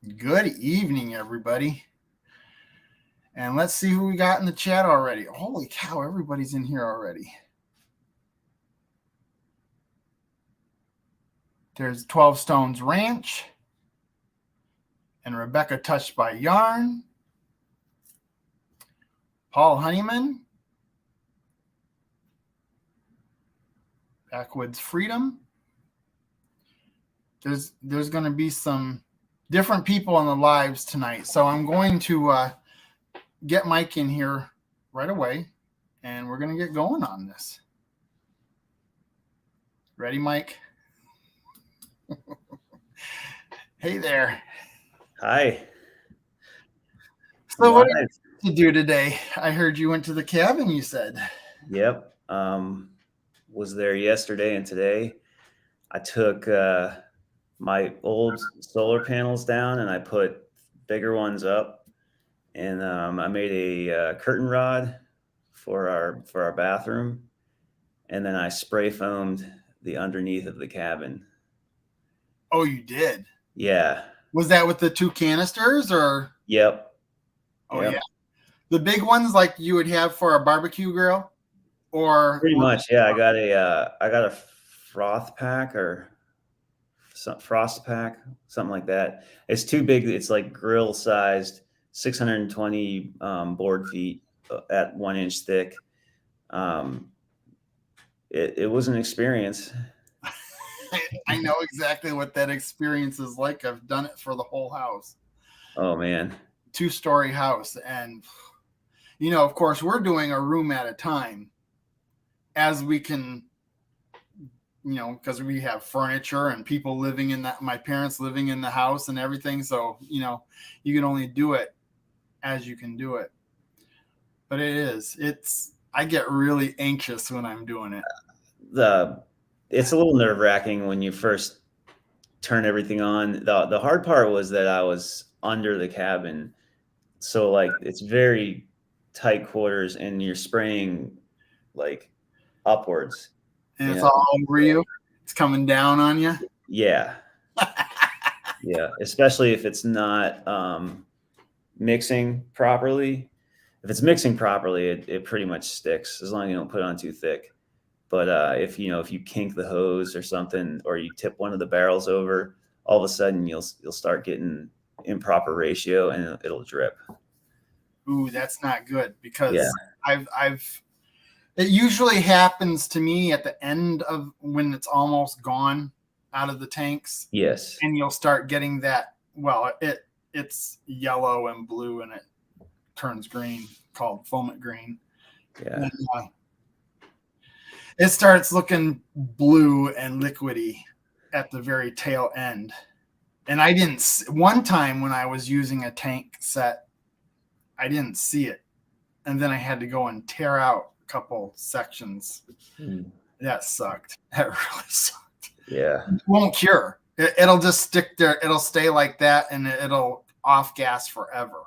Good evening, everybody. And let's see who we got in the chat already. Holy cow, everybody's in here already. There's 12 Stones Ranch and Rebecca Touched by Yarn. Paul Honeyman. Backwoods Freedom. There's going to be some different people on the lives tonight. So I'm going to get Mike in here right away, and we're going to get going on this. Ready, Mike? Hey there. Hi. So what did you do today? I heard you went to the cabin, you said. Yep. Was there yesterday and today. I took my old solar panels down and I put bigger ones up, and I made a curtain rod for our bathroom, and then I spray foamed the underneath of the cabin. Oh, you did? Yeah. Was that with the 2 canisters or? Yep. Oh, yep. Yeah. The big ones like you would have for a barbecue grill, or pretty much. Yeah. I got a frost pack or something like that. It's too big. It's like grill sized, 620 board feet at 1 inch thick. It was an experience. I know exactly what that experience is like. I've done it for the whole house. Oh man. 2-story house. And, of course, we're doing a room at a time as we can, because we have furniture and people living in that, my parents living in the house and everything. So, you can only do it as you can do it. But I get really anxious when I'm doing it. It's a little nerve-wracking when you first turn everything on. The hard part was that I was under the cabin. So like it's very tight quarters and you're spraying like upwards. And it's all over you. It's coming down on you. Yeah. Yeah. Especially if it's not mixing properly. If it's mixing properly, it pretty much sticks as long as you don't put it on too thick. But if you kink the hose or something, or you tip one of the barrels over, all of a sudden you'll start getting improper ratio and it'll drip. Ooh, that's not good, because it usually happens to me at the end of when it's almost gone out of the tanks. Yes. And you'll start getting that. Well, it's yellow and blue and it turns green, called foamant green. Yeah. And, it starts looking blue and liquidy at the very tail end. And I didn't, one time when I was using a tank set, I didn't see it. And then I had to go and tear out a couple sections. That sucked. That really sucked. Yeah. It won't cure. It'll just stick there. It'll stay like that and it'll off gas forever.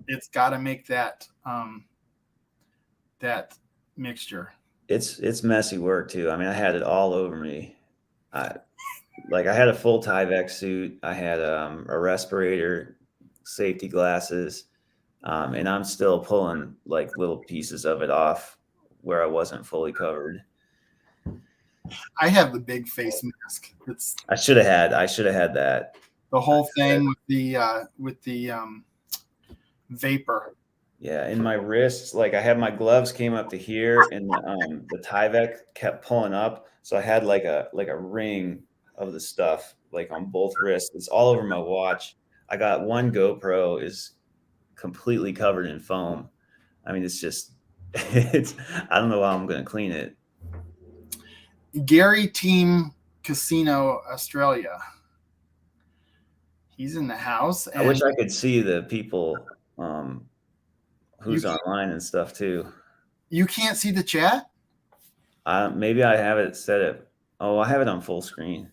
It's got to make that, that mixture. It's messy work too. I mean, I had it all over me. I had a full Tyvek suit. I had a respirator, safety glasses, and I'm still pulling like little pieces of it off where I wasn't fully covered. I have the big face mask. I should have had that. The whole thing with the vapor. Yeah, in my wrists, like I had my gloves came up to here, and the Tyvek kept pulling up, so I had like a ring of the stuff like on both wrists. It's all over my watch. I got one GoPro is completely covered in foam. I mean, it's just I don't know how I'm going to clean it. Gary Team Casino Australia. He's in the house. I wish I could see the people who's online and stuff too. You can't see the chat? Maybe I have it set up. Oh, I have it on full screen.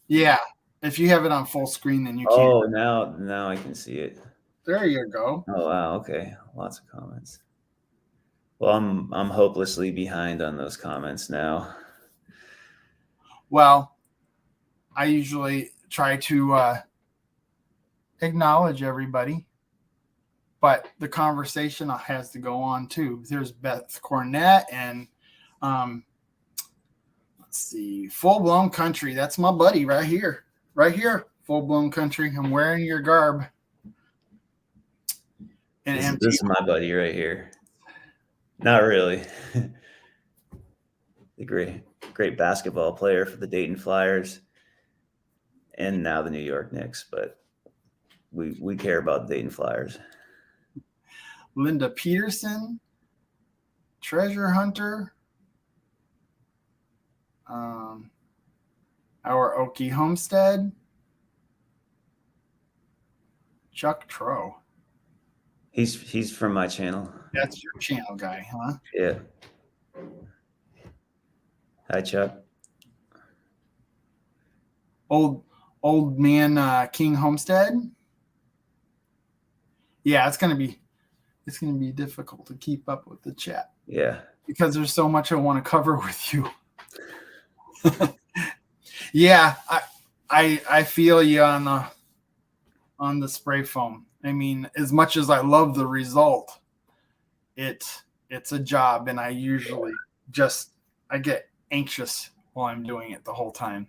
Yeah. If you have it on full screen, then you can't. Oh, now I can see it. There you go. Oh, wow. Okay. Lots of comments. Well, I'm hopelessly behind on those comments now. Well, I usually try to acknowledge everybody, but the conversation has to go on too. There's Beth Cornett and let's see, Full Blown Country. That's my buddy right here. Right here, Full Blown Country. I'm wearing your garb. And this is my buddy right here. Not really. The great basketball player for the Dayton Flyers and now the New York Knicks, but we care about Dayton Flyers. Linda Peterson, Treasure Hunter, our Okie Homestead, Chuck Trow. He's from my channel. That's your channel guy, huh? Yeah. Hi, Chuck. Old man King Homestead. Yeah, it's gonna be difficult to keep up with the chat. Yeah. Because there's so much I want to cover with you. Yeah, I feel you on the spray foam. I mean, as much as I love the result, it's a job, and I usually I get anxious while I'm doing it the whole time.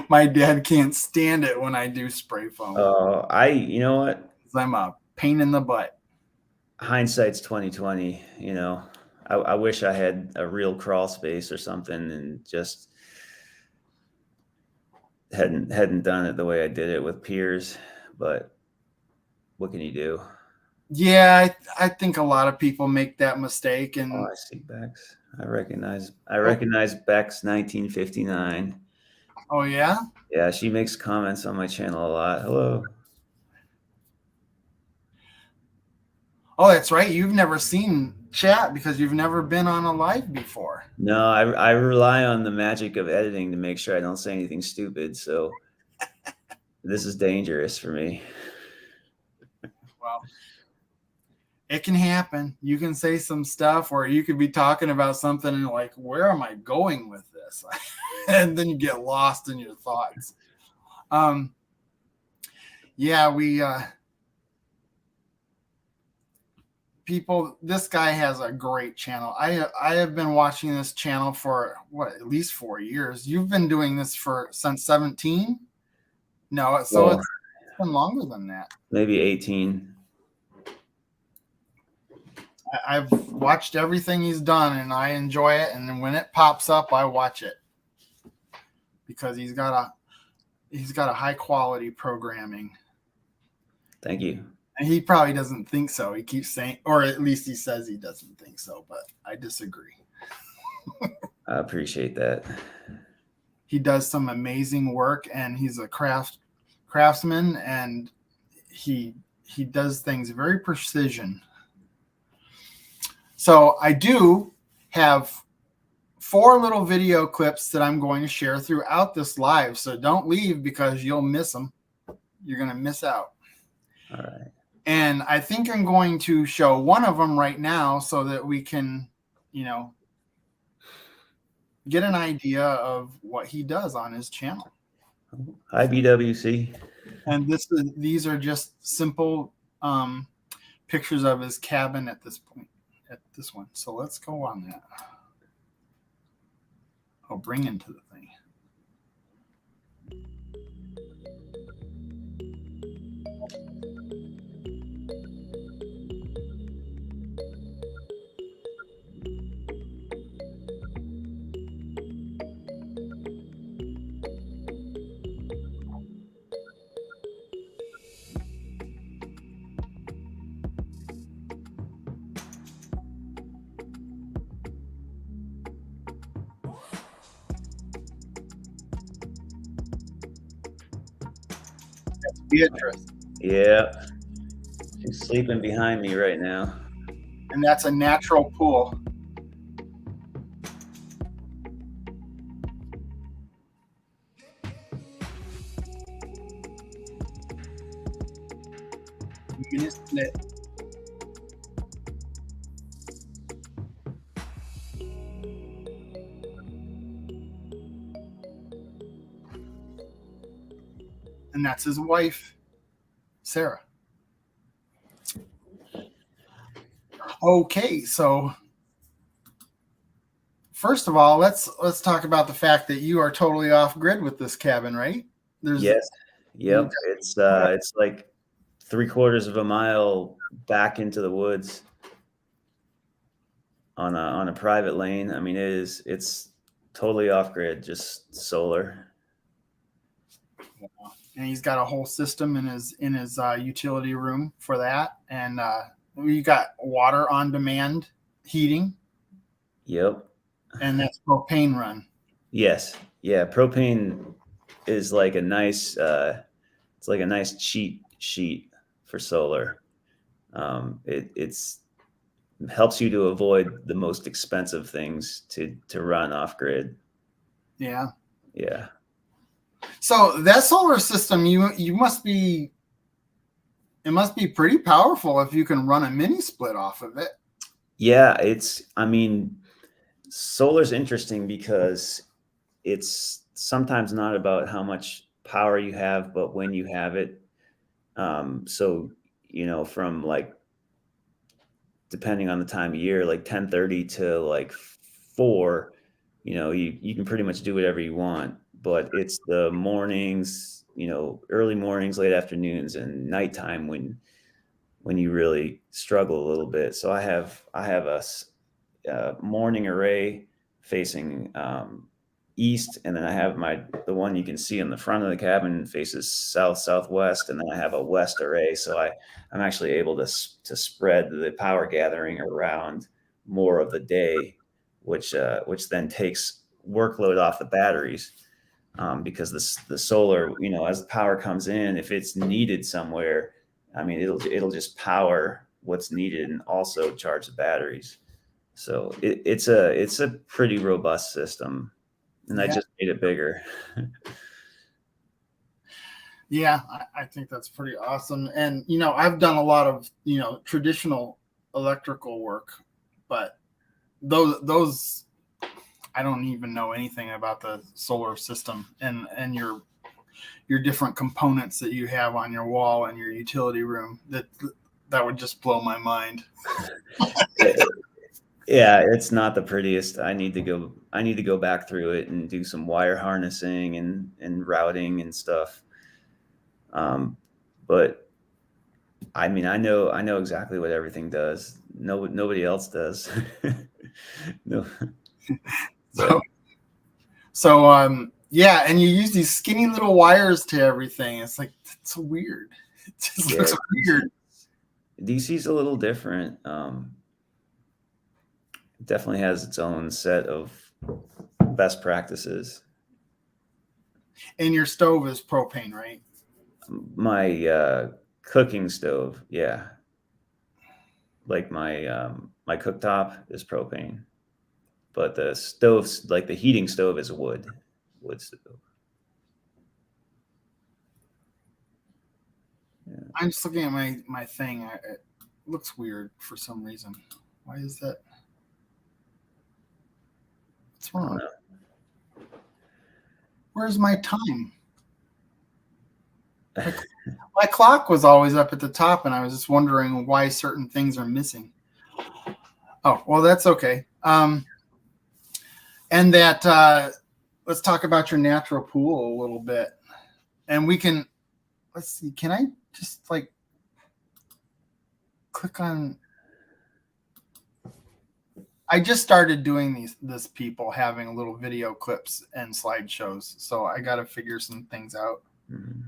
My dad can't stand it when I do spray foam. You know what? I'm a pain in the butt. Hindsight's 2020. You know, I wish I had a real crawl space or something, and just hadn't done it the way I did it with peers. But what can you do? Yeah, I think a lot of people make that mistake. And I see Bex. I recognize Bex 1959. Oh yeah? Yeah, she makes comments on my channel a lot. Hello. Oh, that's right. You've never seen chat because you've never been on a live before. No, I rely on the magic of editing to make sure I don't say anything stupid. So this is dangerous for me. Well, it can happen. You can say some stuff, or you could be talking about something and like, where am I going with this? And then you get lost in your thoughts. Yeah, people, this guy has a great channel. I have been watching this channel for at least 4 years. You've been doing this since 17? No, so it's been longer than that. Maybe 18. I've watched everything he's done, and I enjoy it. And then when it pops up, I watch it because he's got a high quality programming. Thank you. And he probably doesn't think so. He keeps saying, or at least he says he doesn't think so, but I disagree. I appreciate that. He does some amazing work, and he's a craftsman, and he does things very precision. So I do have 4 little video clips that I'm going to share throughout this live. So don't leave because you'll miss them. You're going to miss out. All right. And I think I'm going to show one of them right now so that we can, get an idea of what he does on his channel. Hi, BWC. And these are just simple pictures of his cabin at this point, at this one. So let's go on that. I'll bring into the thing. Beatrice. Yeah. She's sleeping behind me right now. And that's a natural pool. and that's his wife, Sarah. Okay, so first of all, let's talk about the fact that you are totally off grid with this cabin, right? Yes. Yep. It's like 3/4 of a mile back into the woods on a private lane. I mean, it's totally off grid, just solar. and he's got a whole system in his utility room for that, and we got water on demand heating. Yep. And that's propane run. Yes. Yeah. Propane is like a nice, it's like a nice cheat sheet for solar. It's helps you to avoid the most expensive things to run off grid. Yeah. Yeah. So that solar system, you must be, it must be pretty powerful if you can run a mini split off of it. Yeah. I mean, solar's interesting because it's sometimes not about how much power you have, but when you have it. So, from like, depending on the time of year, like 10:30 to like 4, you can pretty much do whatever you want, but it's the mornings, early mornings, late afternoons, and nighttime when you really struggle a little bit. So I have a morning array facing east, and then I have the one you can see in the front of the cabin faces southwest, and then I have a west array. So I'm actually able to spread the power gathering around more of the day, which then takes workload off the batteries, because the solar, as the power comes in, if it's needed somewhere, I mean, it'll just power what's needed and also charge the batteries. So it's a pretty robust system, and I just made it bigger. Yeah, I think that's pretty awesome. And I've done a lot of traditional electrical work, but those I don't even know anything about the solar system and your different components that you have on your wall and your utility room. That would just blow my mind. Yeah, it's not the prettiest. I need to go back through it and do some wire harnessing and routing and stuff. But I mean, I know exactly what everything does. Nobody else does. No. Yeah, and you use these skinny little wires to everything. It's like, it's weird. It just looks weird. DC's a little different. It definitely has its own set of best practices. And your stove is propane, right? My cooking stove, yeah. Like my cooktop is propane, but the stoves, like the heating stove, is a wood stove. Yeah. I'm just looking at my thing. It looks weird for some reason. Why is that? What's wrong? Where's my time? My clock was always up at the top, and I was just wondering why certain things are missing. Oh, well, that's okay. And that let's talk about your natural pool a little bit. And let's see, can I just like click on? I just started doing this people having little video clips and slideshows, so I got to figure some things out. Mm-hmm.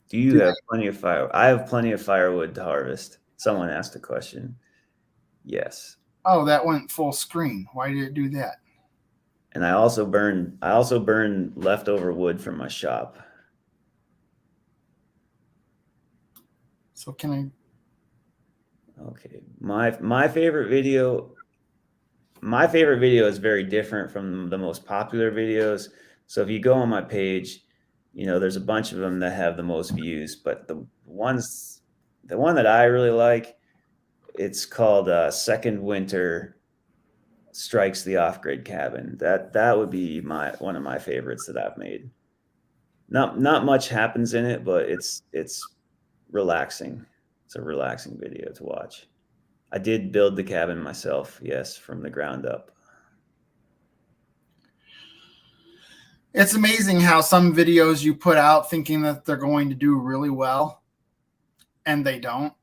Do you have plenty of fire? I have plenty of firewood to harvest. Someone asked a question. Yes. Oh, that went full screen. Why did it do that? And I also burn leftover wood from my shop. So can I? Okay. My favorite video is very different from the most popular videos. So if you go on my page, there's a bunch of them that have the most views, but the one that I really like, it's called Second Winter Strikes the Off-Grid Cabin. That would be one of my favorites that I've made. Not much happens in it, but it's relaxing. It's a relaxing video to watch. I did build the cabin myself, yes, from the ground up. It's amazing how some videos you put out thinking that they're going to do really well and they don't.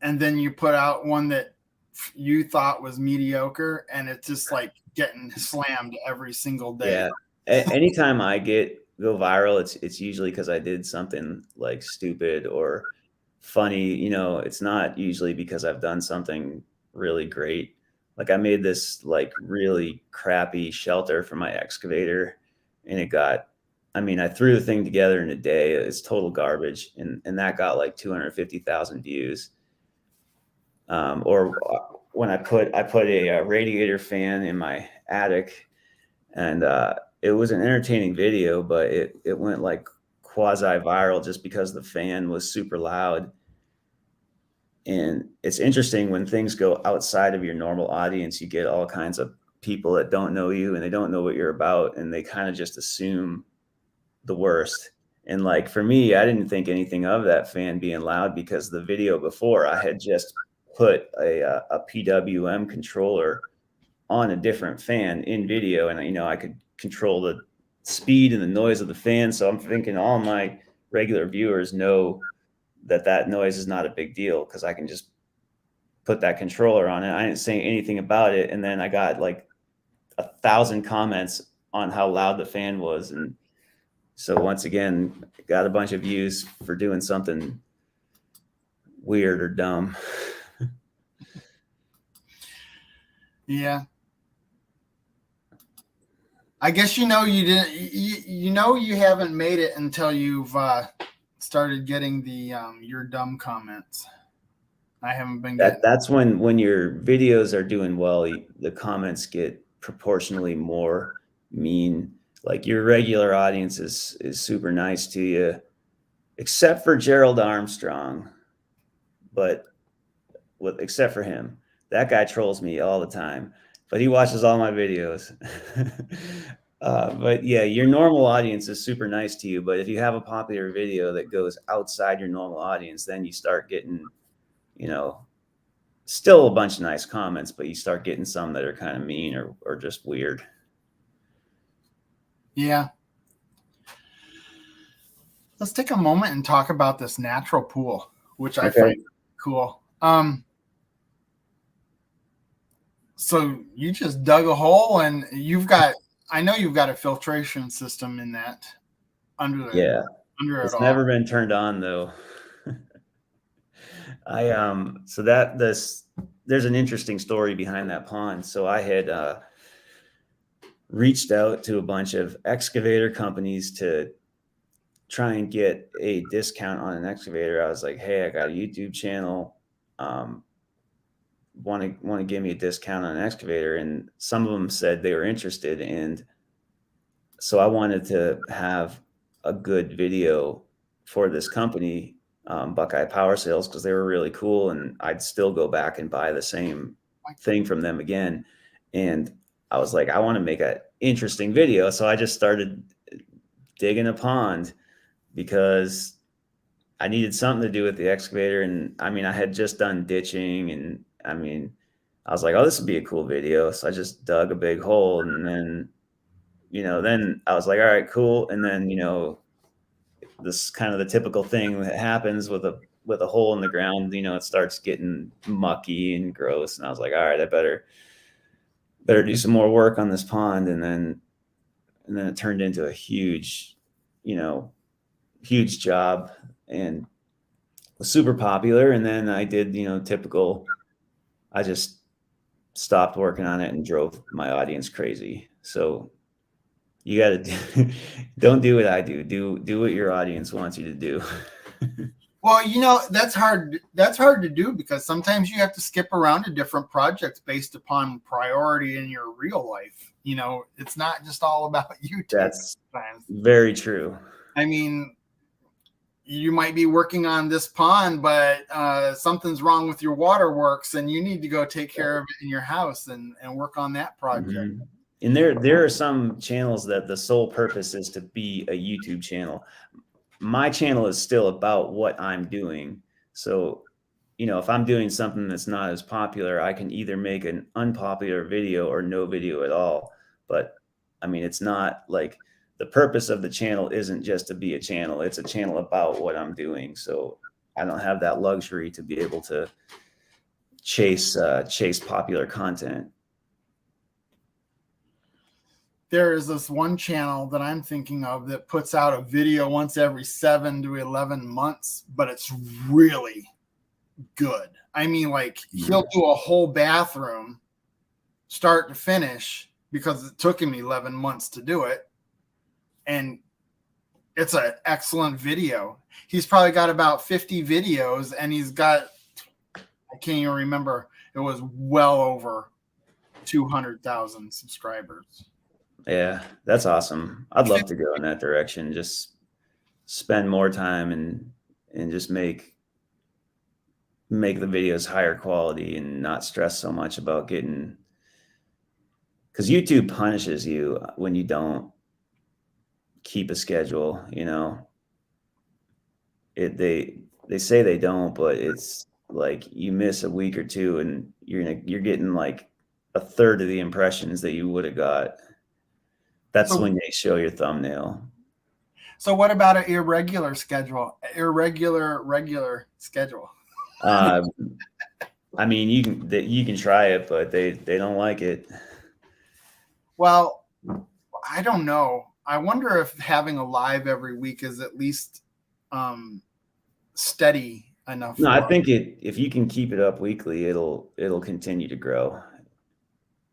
And then you put out one that you thought was mediocre and it's just like getting slammed every single day. Yeah. Anytime I go viral, it's usually because I did something like stupid or funny. You know, it's not usually because I've done something really great. Like I made this like really crappy shelter for my excavator, and I threw the thing together in a day. It's total garbage, and that got like 250,000 views. Or when I put a radiator fan in my attic, and it was an entertaining video, but it went like quasi viral just because the fan was super loud. And it's interesting when things go outside of your normal audience, you get all kinds of people that don't know you and they don't know what you're about, and they kind of just assume the worst. And like for me, I didn't think anything of that fan being loud because the video before I had just put a PWM controller on a different fan in video, and I could control the speed and the noise of the fan. So I'm thinking all my regular viewers know that noise is not a big deal because I can just put that controller on it. I didn't say anything about it, and then I got like 1,000 comments on how loud the fan was, and so once again, got a bunch of views for doing something weird or dumb. Yeah. I guess you haven't made it until you've started getting the you're dumb comments. I haven't been getting that's when your videos are doing well, the comments get proportionally more mean. Like your regular audience is super nice to you, except for Gerald Armstrong. But except for him, that guy trolls me all the time, but he watches all my videos. But yeah, your normal audience is super nice to you. But if you have a popular video that goes outside your normal audience, then you start getting, still a bunch of nice comments, but you start getting some that are kind of mean or just weird. Yeah. Let's take a moment and talk about this natural pool, which I find cool. So you just dug a hole and I know you've got a filtration system in that under it's never been turned on though. There's an interesting story behind that pond. So I had reached out to a bunch of excavator companies to try and get a discount on an excavator. I was like, hey, I got a YouTube channel. Want to give me a discount on an excavator? And some of them said they were interested. And so I wanted to have a good video for this company, Buckeye Power Sales, because they were really cool. And I'd still go back and buy the same thing from them again. And I was like, I want to make an interesting video. So I just started digging a pond because I needed something to do with the excavator. And I had just done ditching, and I was like, oh, this would be a cool video. So I just dug a big hole, and then, then I was like, all right, cool. And then, this kind of the typical thing that happens with a hole in the ground, it starts getting mucky and gross. And I was like, all right, I better do some more work on this pond. And then it turned into a huge job and was super popular. And then I did, typical, I just stopped working on it and drove my audience crazy. So you got to don't do what I do. Do what your audience wants you to do. Well, that's hard. That's hard to do because sometimes you have to skip around to different projects based upon priority in your real life. It's not just all about you. That's very true. You might be working on this pond, but something's wrong with your waterworks and you need to go take care of it in your house and work on that project. And there are some channels that the sole purpose is to be a YouTube channel. My channel is still about what I'm doing. So, if I'm doing something that's not as popular, I can either make an unpopular video or no video at all. But I mean, it's not like the purpose of the channel isn't just to be a channel. It's a channel about what I'm doing. So I don't have that luxury to be able to chase popular content. There is this one channel that I'm thinking of that puts out a video once every 7 to 11 months, but it's really good. I mean, like, he'll do a whole bathroom start to finish because it took him 11 months to do it. And it's an excellent video. He's probably got about 50 videos, and he's got, I can't even remember, it was well over 200,000 subscribers. Yeah, that's awesome. I'd love to go in that direction. Just spend more time and just make the videos higher quality and not stress so much about getting, because YouTube punishes you when you don't keep a schedule. They say they don't, but it's like you miss a week or two and you're getting like a third of the impressions that you would have got. That's when they show your thumbnail. So what about an irregular schedule? Regular schedule? I mean, you can try it, but they don't like it. Well, I don't know. I wonder if having a live every week is at least steady enough. No, I think if you can keep it up weekly, it'll continue to grow.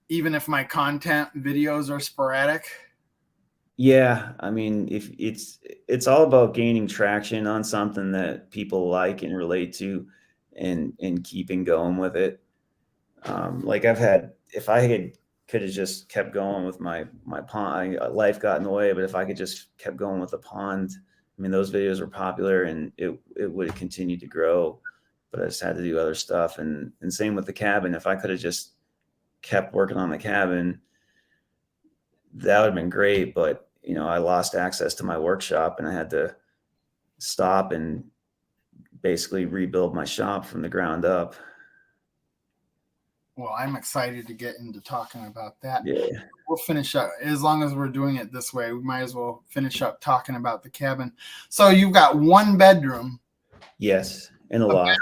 Even if my content videos are sporadic. Yeah, I mean, if it's all about gaining traction on something that people like and relate to, and keeping going with it. Like if I could have just kept going with my pond, life got in the way, but if I could just kept going with the pond, I mean, those videos were popular and it would have continued to grow, but I just had to do other stuff. And same with the cabin. If I could have just kept working on the cabin, that would have been great. But, I lost access to my workshop and I had to stop and basically rebuild my shop from the ground up. Well, I'm excited to get into talking about that. Yeah. We'll finish up. As long as we're doing it this way, we might as well finish up talking about the cabin. So you've got one bedroom. Yes, in a loft.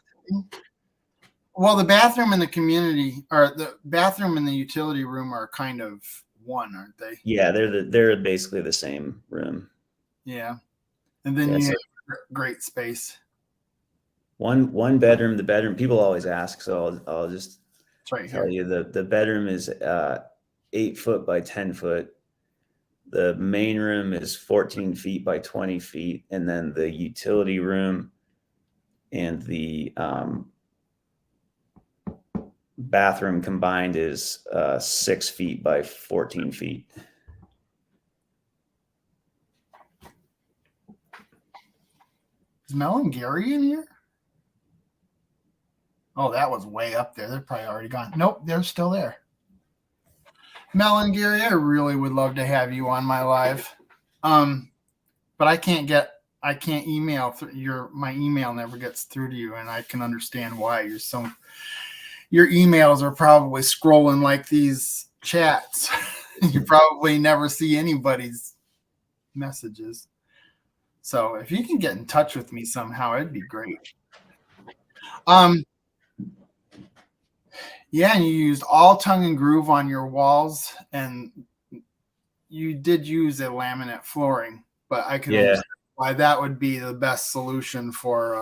Well, the bathroom and the community, or the bathroom and the utility room, are kind of one, aren't they? Yeah, they're basically the same room. Yeah, and then you have great space. One bedroom. The bedroom, people always ask, so I'll just tell you the bedroom is 8 foot by 10 foot. The main room is 14 feet by 20 feet, and then the utility room and the bathroom combined is 6 feet by 14 feet. Is Mel and Gary in here? Oh, that was way up there. They're probably already gone. Nope, they're still there. Mel and Gary, I really would love to have you on my live. But I can't email my email never gets through to you, and I can understand why. Your emails are probably scrolling like these chats. You probably never see anybody's messages. So if you can get in touch with me somehow, it'd be great. Yeah, and you used all tongue and groove on your walls, and you did use a laminate flooring, but I can understand why that would be the best solution for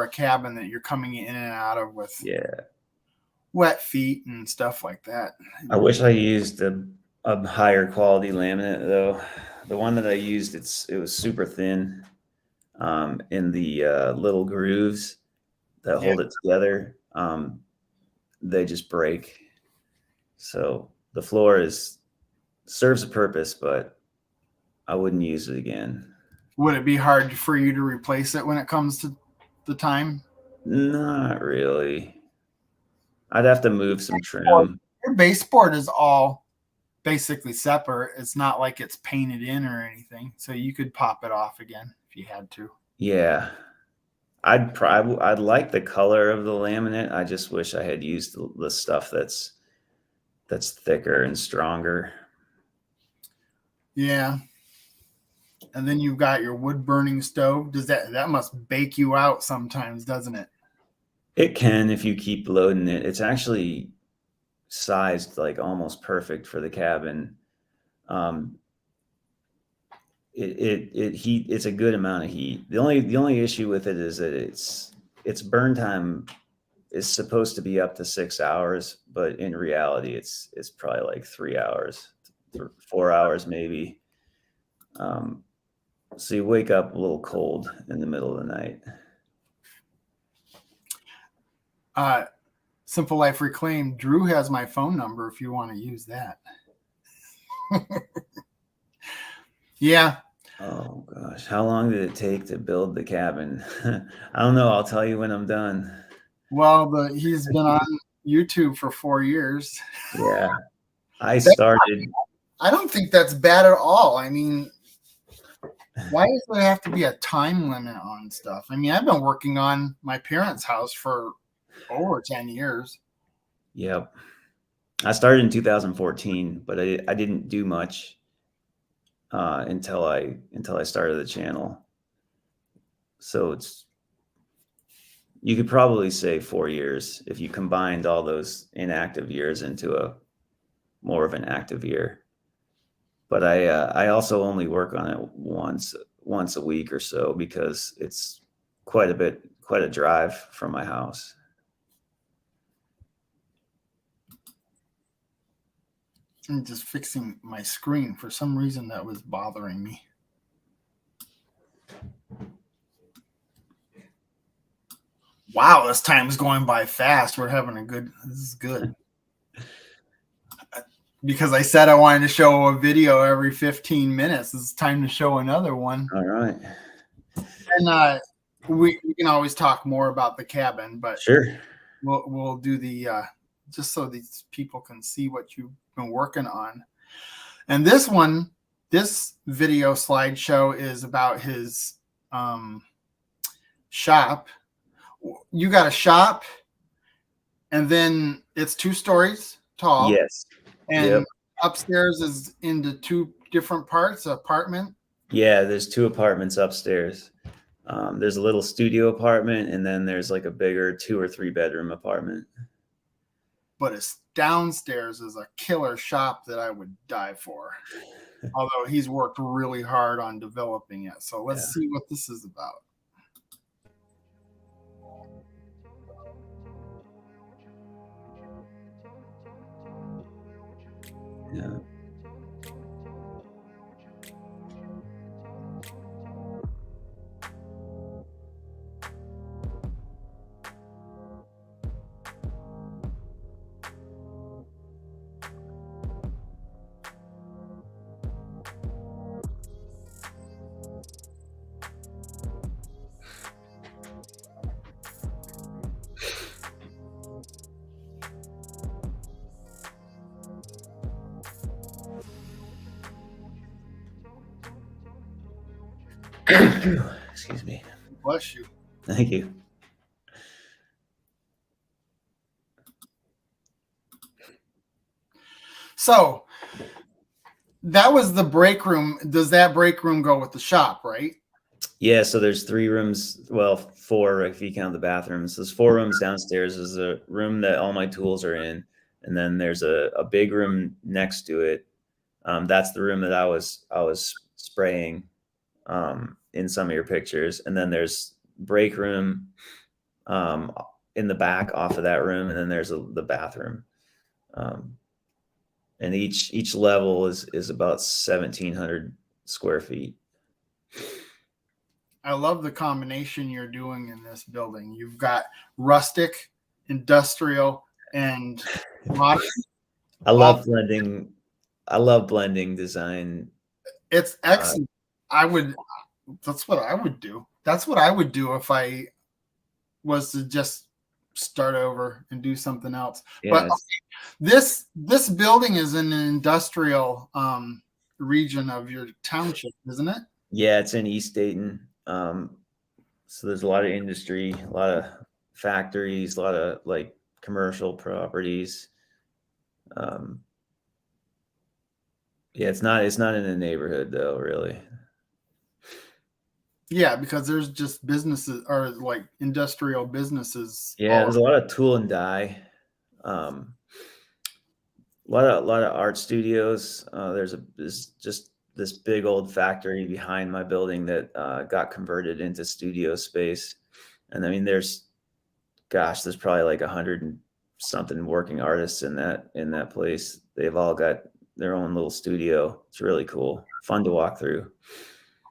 a cabin that you're coming in and out of with wet feet and stuff like that. I wish I used a higher quality laminate though. The one that I used, it was super thin in the little grooves that hold it together. They just break. So the floor serves a purpose, but I wouldn't use it again. Would it be hard for you to replace it when it comes to the time? Not really. I'd have to move some trim. Your baseboard is all basically separate. It's not like it's painted in or anything, so you could pop it off again if you had to. Yeah. I'd like the color of the laminate. I just wish I had used the stuff that's thicker and stronger. Yeah. And then you've got your wood burning stove. That must bake you out sometimes, doesn't it? It can if you keep loading it. It's actually sized like almost perfect for the cabin. It's a good amount of heat. The only issue with it is that its burn time is supposed to be up to 6 hours, but in reality it's probably like 3 hours, 4 hours maybe. So you wake up a little cold in the middle of the night. Simple Life Reclaimed. Drew has my phone number if you want to use that. Yeah. Oh gosh, how long did it take to build the cabin? I don't know. I'll tell you when I'm done. Well, he's been on YouTube for 4 years. Yeah, I started. I don't think that's bad at all. I mean, why does there have to be a time limit on stuff? I mean, I've been working on my parents' house for over 10 years. Yep. I started in 2014, but I didn't do much until I started the channel. So you could probably say 4 years if you combined all those inactive years into a more of an active year. But I also only work on it once a week or so because it's quite a drive from my house. I'm just fixing my screen. For some reason, that was bothering me. Wow, this time is going by fast. This is good. Because I said I wanted to show a video every 15 minutes. It's time to show another one. All right. And we can always talk more about the cabin, but sure, we'll do the just so these people can see what you've been working on. And this video slideshow is about his shop. You got a shop, and then it's 2 stories tall. Yes. And upstairs is into 2 different parts, apartment. Yeah, there's 2 apartments upstairs. There's a little studio apartment, and then there's like a bigger 2 or 3 bedroom apartment. But it's downstairs is a killer shop that I would die for. Although he's worked really hard on developing it. So let's see what this is about. Yeah. Excuse me. Bless you. Thank you. So that was the break room. Does that break room go with the shop, right? Yeah, so there's 3 rooms, well, 4 if you count the bathrooms. There's 4 rooms downstairs. There's a room that all my tools are in, and then there's a big room next to it. That's the room that I was spraying in some of your pictures, and then there's break room in the back off of that room, and then there's the bathroom. And each level is about 1,700 square feet. I love the combination you're doing in this building. You've got rustic, industrial, and modern. I love blending design. It's excellent. That's what I would do. That's what I would do if I was to just start over and do something else. Yeah, But this building is in an industrial region of your township, isn't it? yeah, it's in East Dayton. So there's a lot of industry, a lot of factories, a lot of like commercial properties. Um, yeah, it's not in the neighborhood though, really. Yeah, because there's just businesses or like industrial businesses. Yeah, there's a lot of tool and die. Um, a lot of art studios. There's just this big old factory behind my building that got converted into studio space, and I mean, there's probably like 100 and something working artists in that place. They've all got their own little studio. It's really cool, fun to walk through.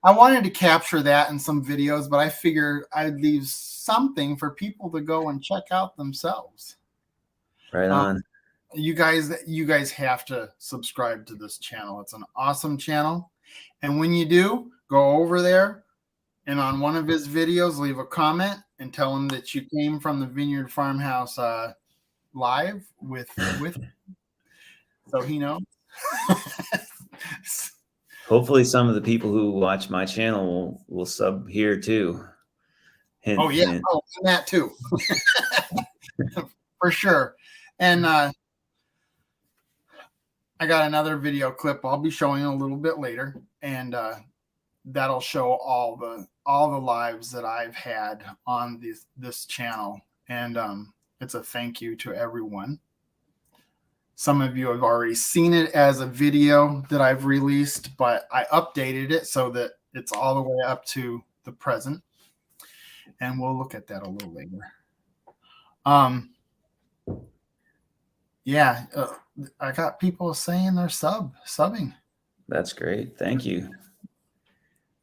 I wanted to capture that in some videos, but I figured I'd leave something for people to go and check out themselves. Right on. You guys have to subscribe to this channel. It's an awesome channel. And when you do, go over there and on one of his videos, leave a comment and tell him that you came from the Vineyard Farmhouse live with so he knows. Hopefully some of the people who watch my channel will sub here too. Hint, oh yeah, hint. oh, and that too. For sure. And I got another video clip I'll be showing a little bit later, and that'll show all the lives that I've had on this channel. And it's a thank you to everyone. Some of you have already seen it as a video that I've released, but I updated it so that it's all the way up to the present. And we'll look at that a little later. Yeah, I got people saying they're subbing. That's great. Thank you.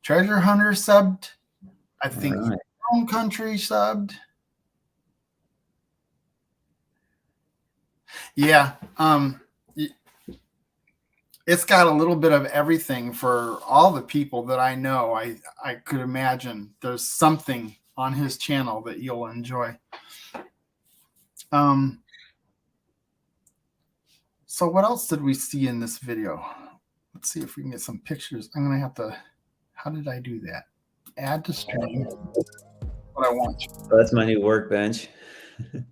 Treasure Hunter subbed. I think All right. Home Country subbed. Yeah, it's got a little bit of everything for all the people that I know. I could imagine there's something on his channel that you'll enjoy. So what else did we see in this video? Let's see if we can get some pictures. I'm gonna have to. How did I do that? Add to stream. What I want. Oh, that's my new workbench.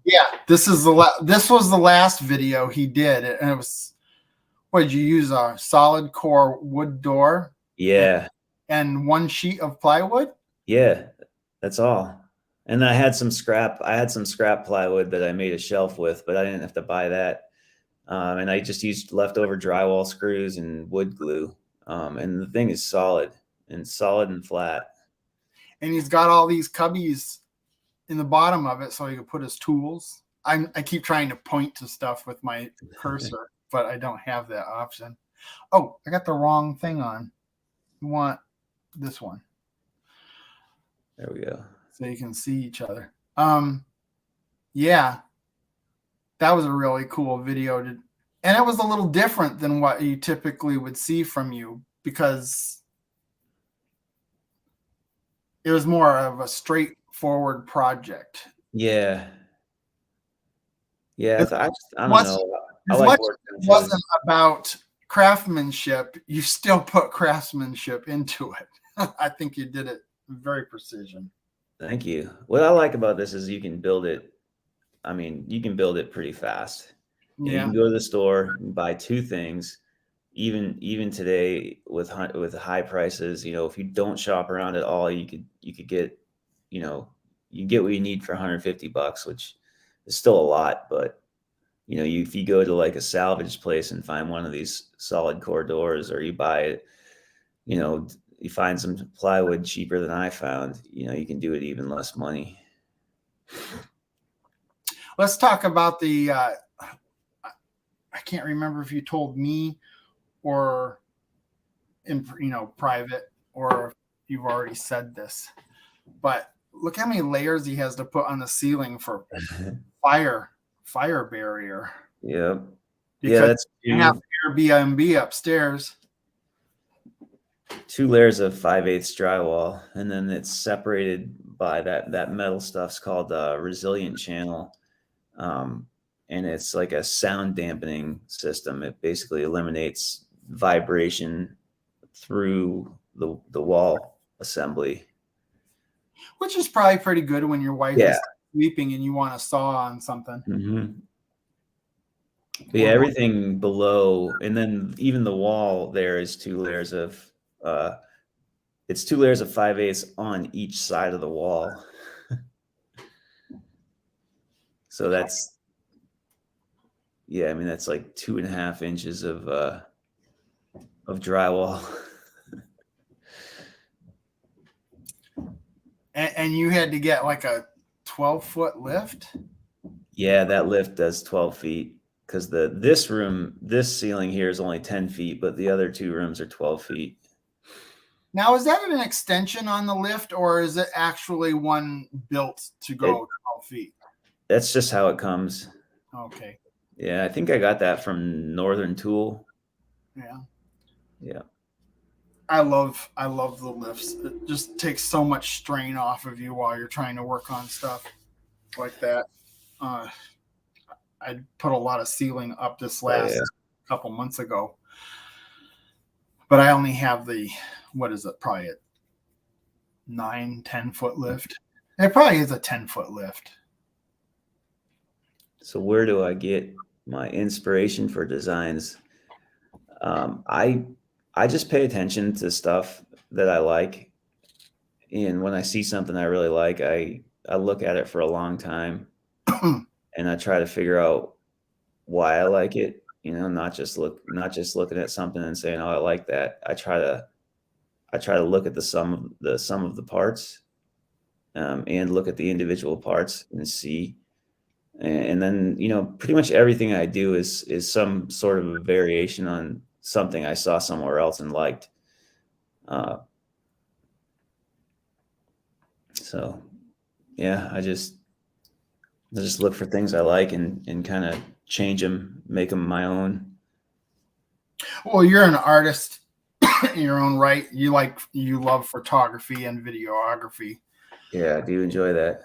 Yeah, this was the last video he did, and it was. What did you use? A solid core wood door? Yeah. And one sheet of plywood? Yeah, that's all. And I had some scrap plywood that I made a shelf with, but I didn't have to buy that. And I just used leftover drywall screws and wood glue. And the thing is solid and flat. And he's got all these cubbies in the bottom of it so he can put his tools. I keep trying to point to stuff with my cursor, but I don't have that option. Oh, I got the wrong thing on. You want this one. There we go. So you can see each other. Yeah. That was a really cool video. And it was a little different than what you typically would see from you because it was more of a straightforward project. Yeah. Yeah. I don't know. As much as it wasn't about craftsmanship, you still put craftsmanship into it. I think you did it very precision. Thank you. What I like about this is you can build it. I mean, you can build it pretty fast. Yeah. You can go to the store and buy two things. Even today with high prices, if you don't shop around at all, you could get, you get what you need for $150, which is still a lot, but if you go to like a salvage place and find one of these solid core doors, or you buy it, you find some plywood cheaper than I found, you can do it even less money. Let's talk about the, I can't remember if you told me or in, private, or if you've already said this, but look how many layers he has to put on the ceiling for fire barrier. Yep. Because that's you have Airbnb upstairs. 2 layers of 5/8 drywall, and then it's separated by that metal stuff's called resilient channel. And it's like a sound dampening system. It basically eliminates vibration through the wall assembly. Which is probably pretty good when your wife Yeah. is sleeping and you want to saw on something. Mm-hmm. But yeah, everything below, and then even the wall there is two layers of, it's 2 layers of 5/8 on each side of the wall. So that's, yeah, I mean, that's like 2.5 inches of drywall. And you had to get like a 12-foot lift? Yeah, that lift does 12 feet because this ceiling here is only 10 feet, but the other 2 rooms are 12 feet. Now, is that an extension on the lift, or is it actually one built to go 12 feet? That's just how it comes. Okay. Yeah, I think I got that from Northern Tool. Yeah. Yeah. I love the lifts. It just takes so much strain off of you while you're trying to work on stuff like that. I put a lot of ceiling up this last couple months ago, but I only have the, what is it, probably a 9-10 foot lift. It probably is a 10-foot lift. So where do I get my inspiration for designs? I just pay attention to stuff that I like, and when I see something I really like, I look at it for a long time, and I try to figure out why I like it. You know, not just looking at something and saying, "Oh, I like that." I try to look at the sum of the parts, and look at the individual parts and see. And then, you know, pretty much everything I do is some sort of a variation on something I saw somewhere else and liked. So yeah, I just look for things I like and kind of change them, make them my own. Well, you're an artist in your own right. You love photography and videography. Yeah, I do enjoy that.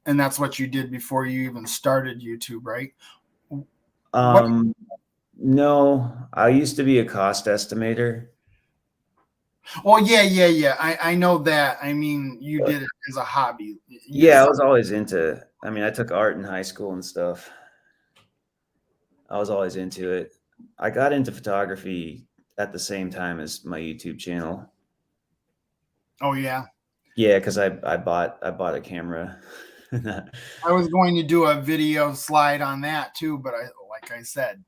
And that's what you did before you even started YouTube, right? No, I used to be a cost estimator. Well, yeah. I know that. I mean, you did it as a hobby. Yeah, I was always into, I mean, I took art in high school and stuff. I was always into it. I got into photography at the same time as my YouTube channel. Oh yeah. Yeah, because I bought a camera. I was going to do a video slide on that too, but like I said,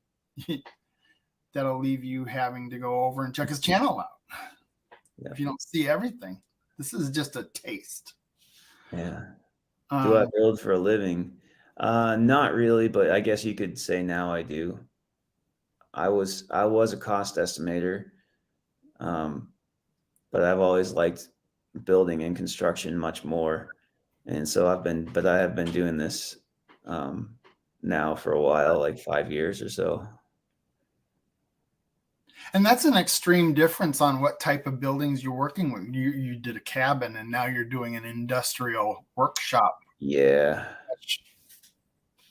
that'll leave you having to go over and check his channel out. Yeah. If you don't see everything, this is just a taste. Yeah. Do I build for a living? Not really, but I guess you could say now I do. I was a cost estimator, but I've always liked building and construction much more. And so I have been doing this now for a while, like 5 years or so. And that's an extreme difference on what type of buildings you're working with. You did a cabin, and now you're doing an industrial workshop. Yeah.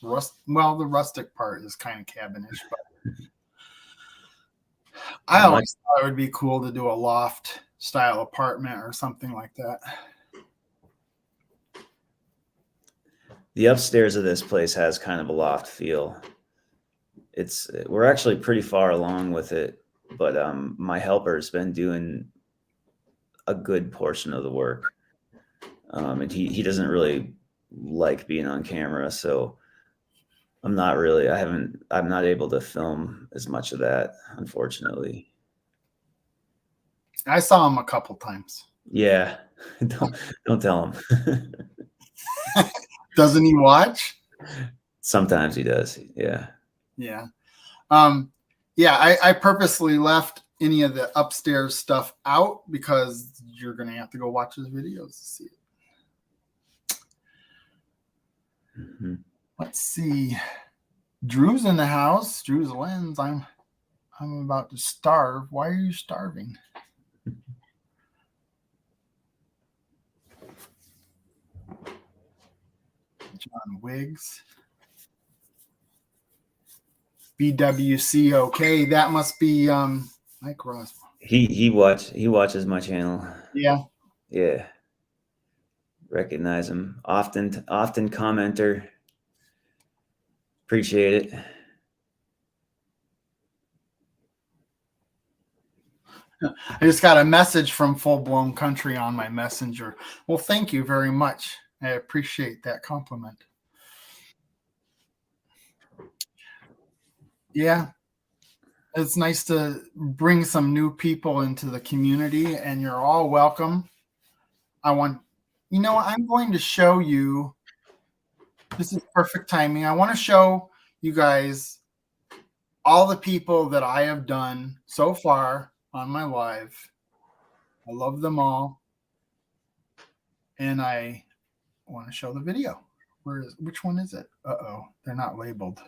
Well, the rustic part is kind of cabinish, but I always thought it would be cool to do a loft style apartment or something like that. The upstairs of this place has kind of a loft feel. We're actually pretty far along with it, but my helper's been doing a good portion of the work, and he doesn't really like being on camera, so I'm not able to film as much of that, unfortunately. I saw him a couple times. Yeah, don't tell him. Doesn't he watch? Sometimes he does. Yeah. Yeah. Yeah, I purposely left any of the upstairs stuff out because you're going to have to go watch his videos to see it. Mm-hmm. Let's see. Drew's in the house. Drew's lens. I'm about to starve. Why are you starving? John Wiggs. BWC. Okay, that must be Mike Ross. He watches my channel. Yeah. Yeah. Recognize him. Often commenter. Appreciate it. I just got a message from Full Blown Country on my messenger. Well, thank you very much. I appreciate that compliment. Yeah. It's nice to bring some new people into the community, and you're all welcome. I'm going to show you. This is perfect timing. I want to show you guys all the people that I have done so far on my live. I love them all. And I want to show the video. Which one is it? Uh-oh, they're not labeled.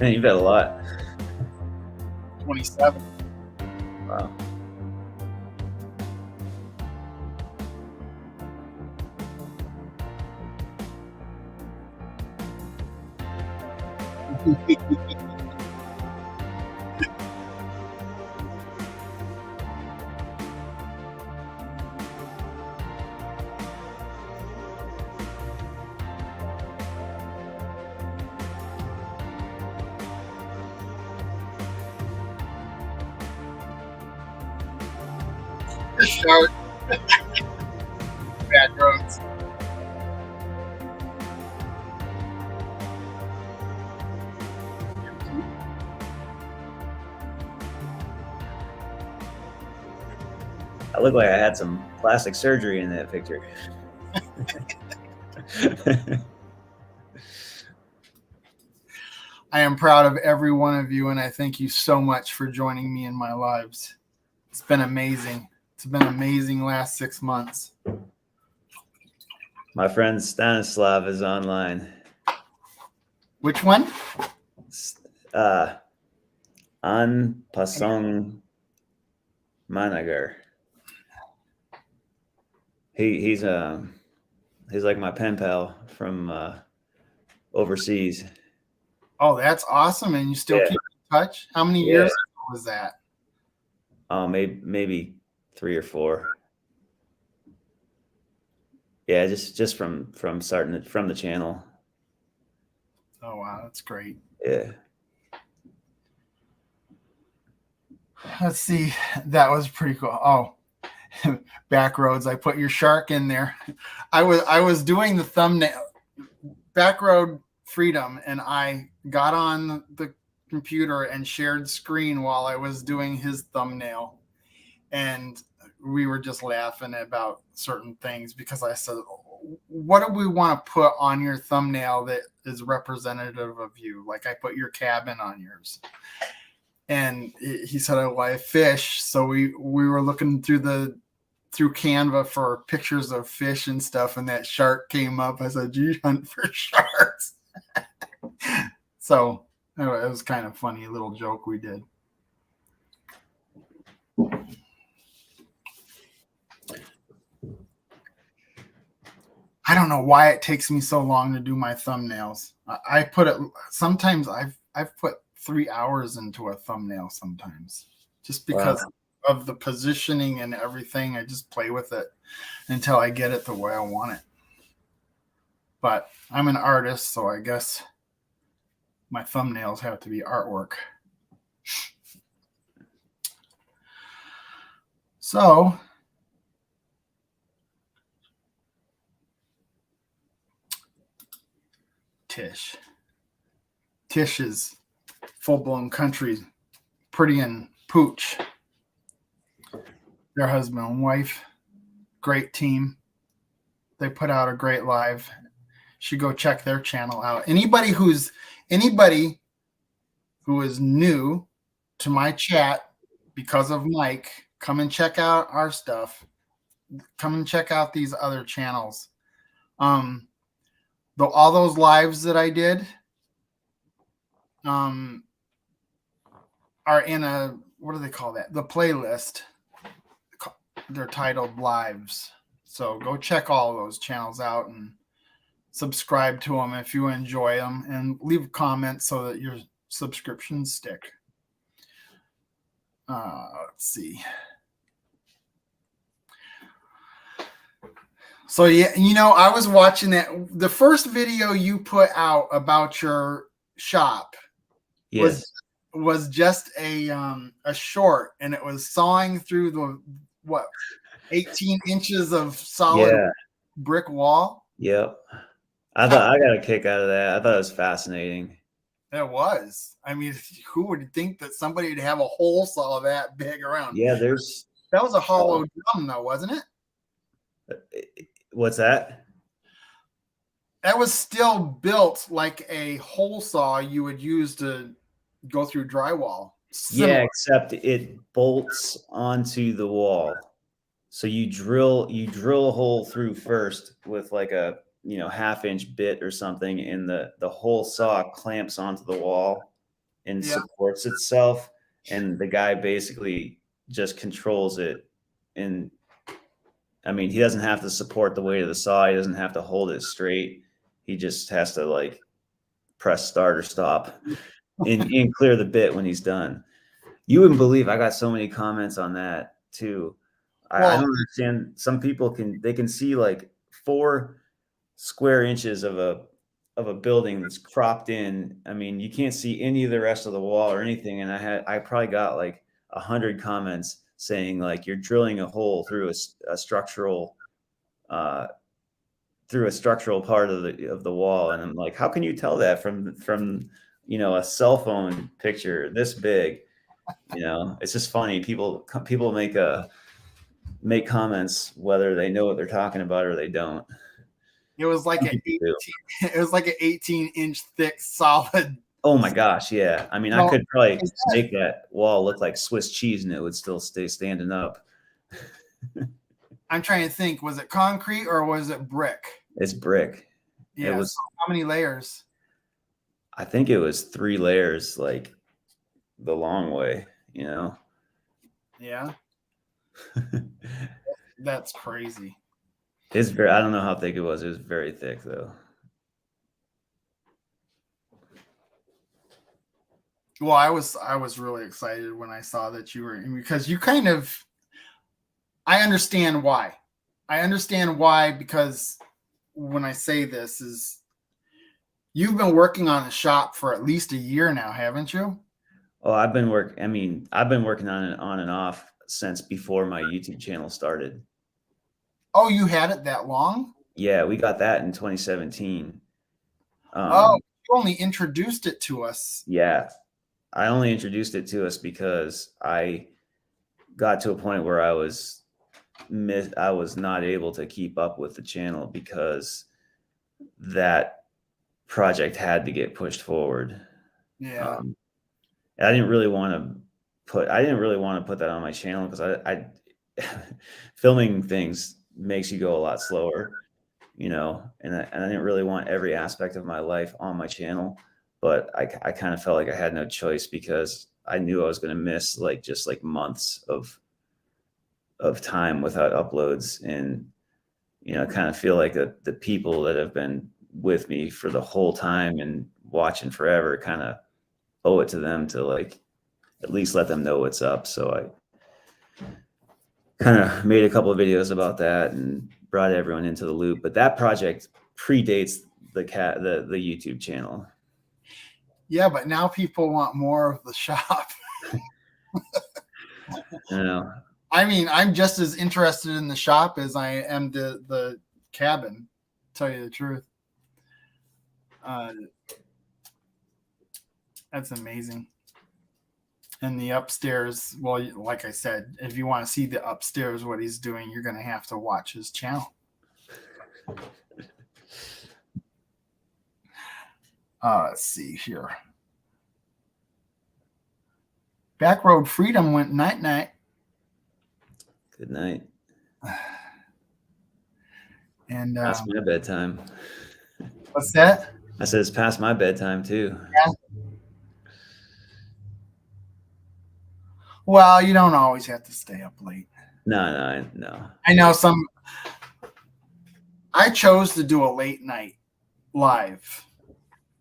Man, you've got a lot. 27. Wow. The shark. Bad roads. I look like I had some plastic surgery in that picture. I am proud of every one of you, and I thank you so much for joining me in my lives. It's been amazing. It's been amazing last 6 months. My friend Stanislav is online. Which one? An Pasong Manager. He's like my pen pal from overseas. Oh, that's awesome. And you still keep in touch? How many years ago was that? Maybe 3 or 4. Yeah, just from starting it from the channel. Oh wow, that's great. Yeah. Let's see. That was pretty cool. Oh, Backroads. I put your shark in there. I was doing the thumbnail, Backroad Freedom, and I got on the computer and shared screen while I was doing his thumbnail, and we were just laughing about certain things because I said, what do we want to put on your thumbnail that is representative of you? Like I put your cabin on yours. And he said, oh, I fish. So we were looking through Canva for pictures of fish and stuff, and that shark came up. I said, do you hunt for sharks? So it was kind of funny, a little joke we did. I don't know why it takes me so long to do my thumbnails. I put it sometimes I've put 3 hours into a thumbnail sometimes just because of the positioning and everything. I just play with it until I get it the way I want it. But I'm an artist, so I guess my thumbnails have to be artwork. So Tish is full-blown country, Pretty and Pooch. Their husband and wife, great team. They put out a great live. Should go check their channel out. Anybody who is new to my chat because of Mike, come and check out our stuff. Come and check out these other channels. All those lives that I did are in a, what do they call that? The playlist. They're titled lives. So go check all those channels out and subscribe to them if you enjoy them, and leave comments so that your subscriptions stick. Let's see. So yeah, I was watching the first video you put out about your shop. Yes. was just a short, and it was sawing through the 18 inches of solid brick wall. Yep. I got a kick out of that. I thought it was fascinating. It was. I mean, who would think that somebody would have a hole saw that big around? Yeah, that was a hollow drum, though, wasn't it? What's that? That was still built like a hole saw you would use to go through drywall. Similar. Yeah, except it bolts onto the wall. So you drill a hole through first with like a 1/2-inch bit or something, and the whole saw clamps onto the wall and supports itself, and the guy basically just controls it. And I mean, he doesn't have to support the weight of the saw. He doesn't have to hold it straight. He just has to like press start or stop and clear the bit when he's done. You wouldn't believe I got so many comments on that too. I don't understand. Some people can see like 4 square inches of a building that's cropped in. I mean, you can't see any of the rest of the wall or anything. And I probably got like 100 comments saying like, you're drilling a hole through a structural part of the wall. And I'm like, how can you tell that from a cell phone picture this big? It's just funny. People make comments whether they know what they're talking about or they don't. It was like an 18-inch thick solid. Oh my gosh, yeah. I mean, I could probably make that wall look like Swiss cheese and it would still stay standing up. I'm trying to think, was it concrete or was it brick? It's brick. Yeah. It was, so how many layers? I think it was 3 layers, like the long way, Yeah. That's crazy. I don't know how thick it was. It was very thick though. Well, I was really excited when I saw that you were in, because you I understand why. Because when I say this is, you've been working on a shop for at least a year now, haven't you? Oh, I've been working on it on and off since before my YouTube channel started. Oh, you had it that long? Yeah, we got that in 2017. You only introduced it to us. Yeah, I only introduced it to us because I got to a point where I was not able to keep up with the channel because that project had to get pushed forward. Yeah. I didn't really want to put that on my channel because I filming things makes you go a lot slower, and I didn't really want every aspect of my life on my channel, but I kind of felt like I had no choice because I knew I was going to miss months of time without uploads. And kind of feel like the people that have been with me for the whole time and watching forever kind of owe it to them to like at least let them know what's up. So I kind of made a couple of videos about that and brought everyone into the loop. But that project predates the YouTube channel. Yeah, but now people want more of the shop. I mean, I'm just as interested in the shop as I am the cabin, to tell you the truth. That's amazing. And the upstairs, well, like I said, if you want to see the upstairs, what he's doing, you're going to have to watch his channel. Let's see here. Backroad Freedom went night-night. Good night. And past my bedtime. What's that? I said it's past my bedtime too. Yeah. Well, you don't always have to stay up late. No. I know I chose to do a late night live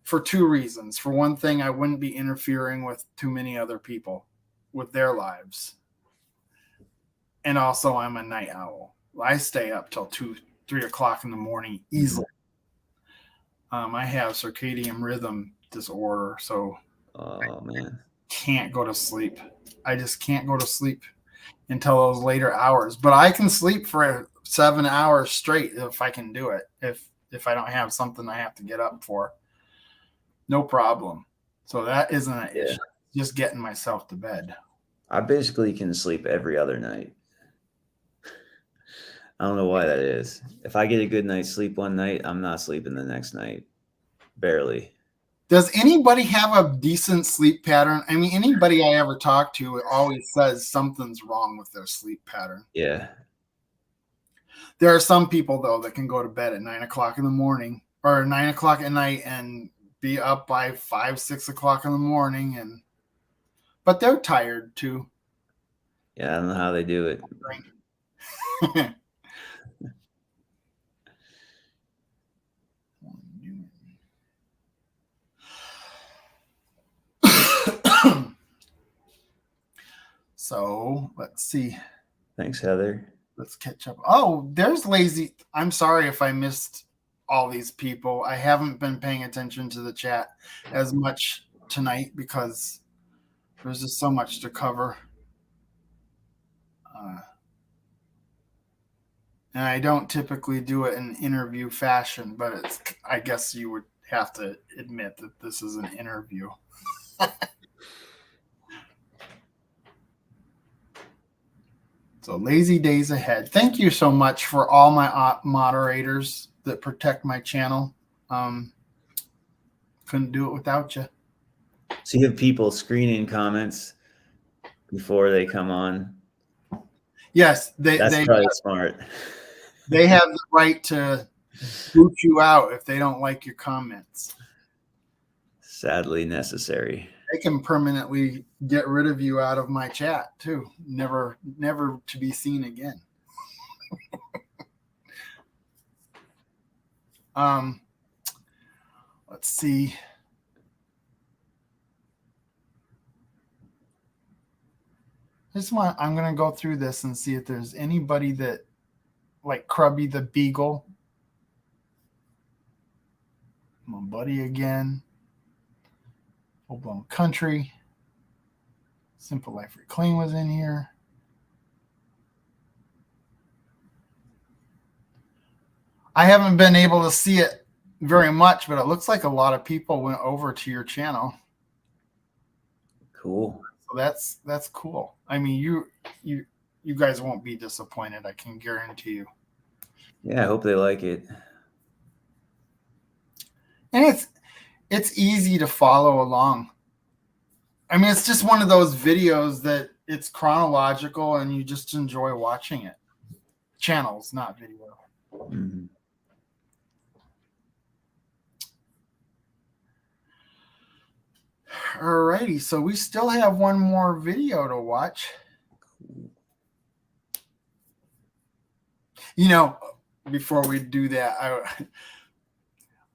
for two reasons. For one thing, I wouldn't be interfering with too many other people with their lives. And also, I'm a night owl. I stay up till 2, 3 o'clock in the morning easily. I have circadian rhythm disorder, so man, can't go to sleep. I just can't go to sleep until those later hours. But I can sleep for 7 hours straight if I can do it. If I don't have something I have to get up for, no problem. So that isn't an issue. Just getting myself to bed. I basically can sleep every other night. I don't know why that is. If I get a good night's sleep one night, I'm not sleeping the next night. Barely. Does anybody have a decent sleep pattern? I mean, anybody I ever talk to always says something's wrong with their sleep pattern. Yeah. There are some people, though, that can go to bed at 9 o'clock in the morning or 9 o'clock at night and be up by 5, 6 o'clock in the morning. But they're tired, too. Yeah, I don't know how they do it. So let's see. Thanks, Heather. Let's catch up. Oh, there's Lazy. I'm sorry if I missed all these people. I haven't been paying attention to the chat as much tonight because there's just so much to cover. And I don't typically do it in interview fashion, but I guess you would have to admit that this is an interview. So lazy days ahead. Thank you so much for all my moderators that protect my channel. Couldn't do it without you. So you have people screening comments before they come on? Yes. That's probably smart. They have the right to boot you out if they don't like your comments. Sadly necessary. They can permanently get rid of you out of my chat too. Never to be seen again. Let's see. I'm going to go through this and see if there's anybody that like Krubby the Beagle. My buddy again. Full Blown Country. Simple Life Reclaim was in here. I haven't been able to see it very much, but it looks like a lot of people went over to your channel. Cool. So that's cool. I mean, you guys won't be disappointed, I can guarantee you. Yeah, I hope they like it. And it's easy to follow along. I mean, it's just one of those videos that it's chronological and you just enjoy watching it. Channels, not video. Mm-hmm. Alrighty, so we still have one more video to watch. You know, before we do that,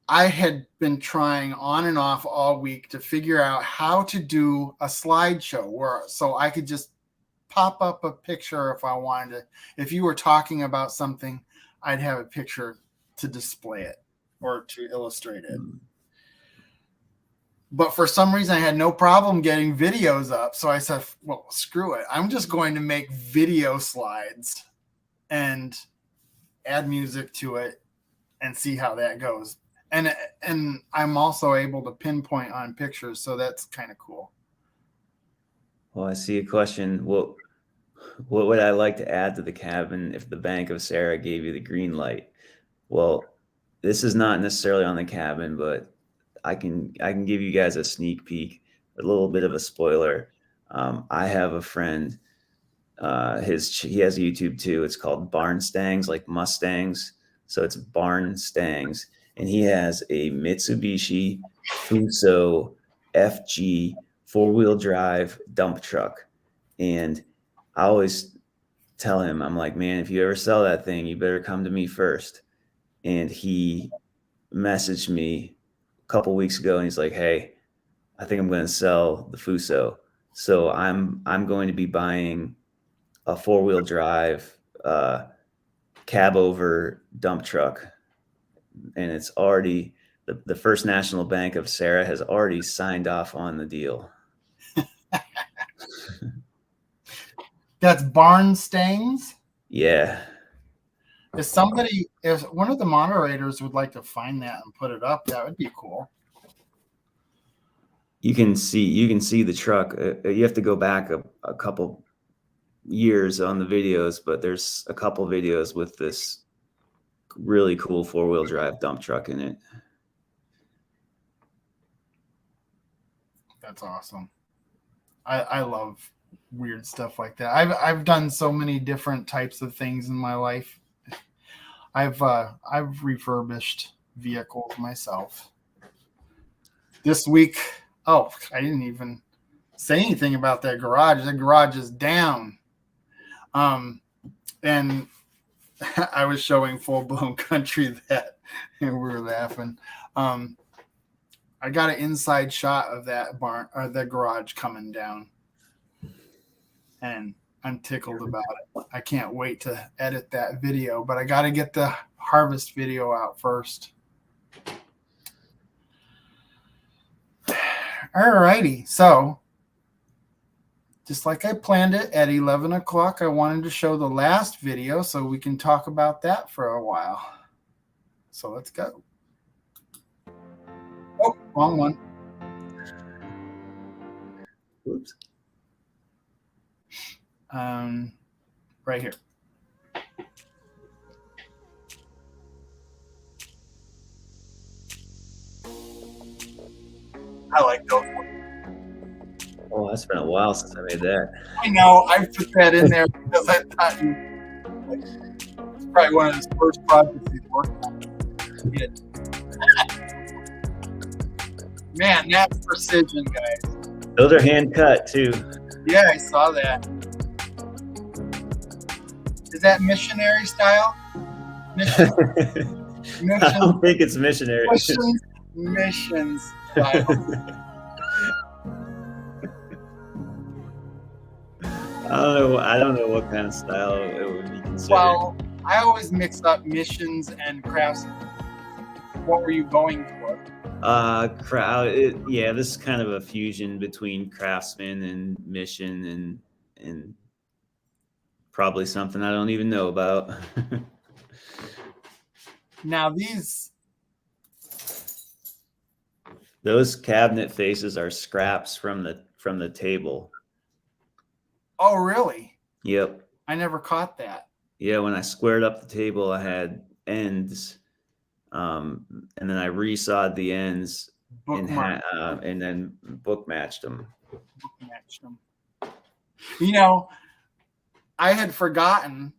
I had been trying on and off all week to figure out how to do a slideshow so I could just pop up a picture if I wanted to. If you were talking about something, I'd have a picture to display it or to illustrate it. But for some reason, I had no problem getting videos up. So I said, well, screw it. I'm just going to make video slides and add music to it and see how that goes. And I'm also able to pinpoint on pictures, so that's kind of cool. Well, I see a question. What would I like to add to the cabin if the Bank of Sarah gave you the green light? Well, this is not necessarily on the cabin, but I can give you guys a sneak peek, a little bit of a spoiler. I have a friend. He has a YouTube too. It's called Barn Stangs, like Mustangs. So it's Barn Stangs. And he has a Mitsubishi Fuso FG 4-wheel drive dump truck. And I always tell him, I'm like, man, if you ever sell that thing, you better come to me first. And he messaged me a couple weeks ago and he's like, hey, I think I'm going to sell the Fuso. So I'm going to be buying a 4-wheel drive cab over dump truck. And it's already the First National Bank of Sarah has already signed off on the deal. That's Barn Stangs? Yeah. If one of the moderators would like to find that and put it up, that would be cool. You can see the truck. You have to go back a couple years on the videos, but there's a couple videos with this really cool 4-wheel drive dump truck in it. That's awesome. I love weird stuff like that. I've done so many different types of things in my life. I've refurbished vehicles myself. This week, I didn't even say anything about that garage. The garage is down. And I was showing Full Blown Country that, and we were laughing. I got an inside shot of that barn or the garage coming down, and I'm tickled about it. I can't wait to edit that video, but I got to get the harvest video out first. All righty, so just like I planned it, at 11 o'clock, I wanted to show the last video so we can talk about that for a while. So let's go. Oh, wrong one. Oops. Right here. I like those ones. Oh, it's been a while since I made that. I know. I put that in there because I thought it's probably one of his first projects he's worked on. Man, that's precision, guys. Those are hand cut too. Yeah, I saw that. Is that missionary style? I don't think it's missionary. Missions style. I don't know what kind of style it would be considered. Well, I always mix up missions and crafts. What were you going for? This is kind of a fusion between craftsman and mission and probably something I don't even know about. Now those cabinet faces are scraps from the table. Oh, really? Yep. I never caught that. Yeah, when I squared up the table, I had ends, and then I resawed the ends and then book matched them. You know, I had forgotten,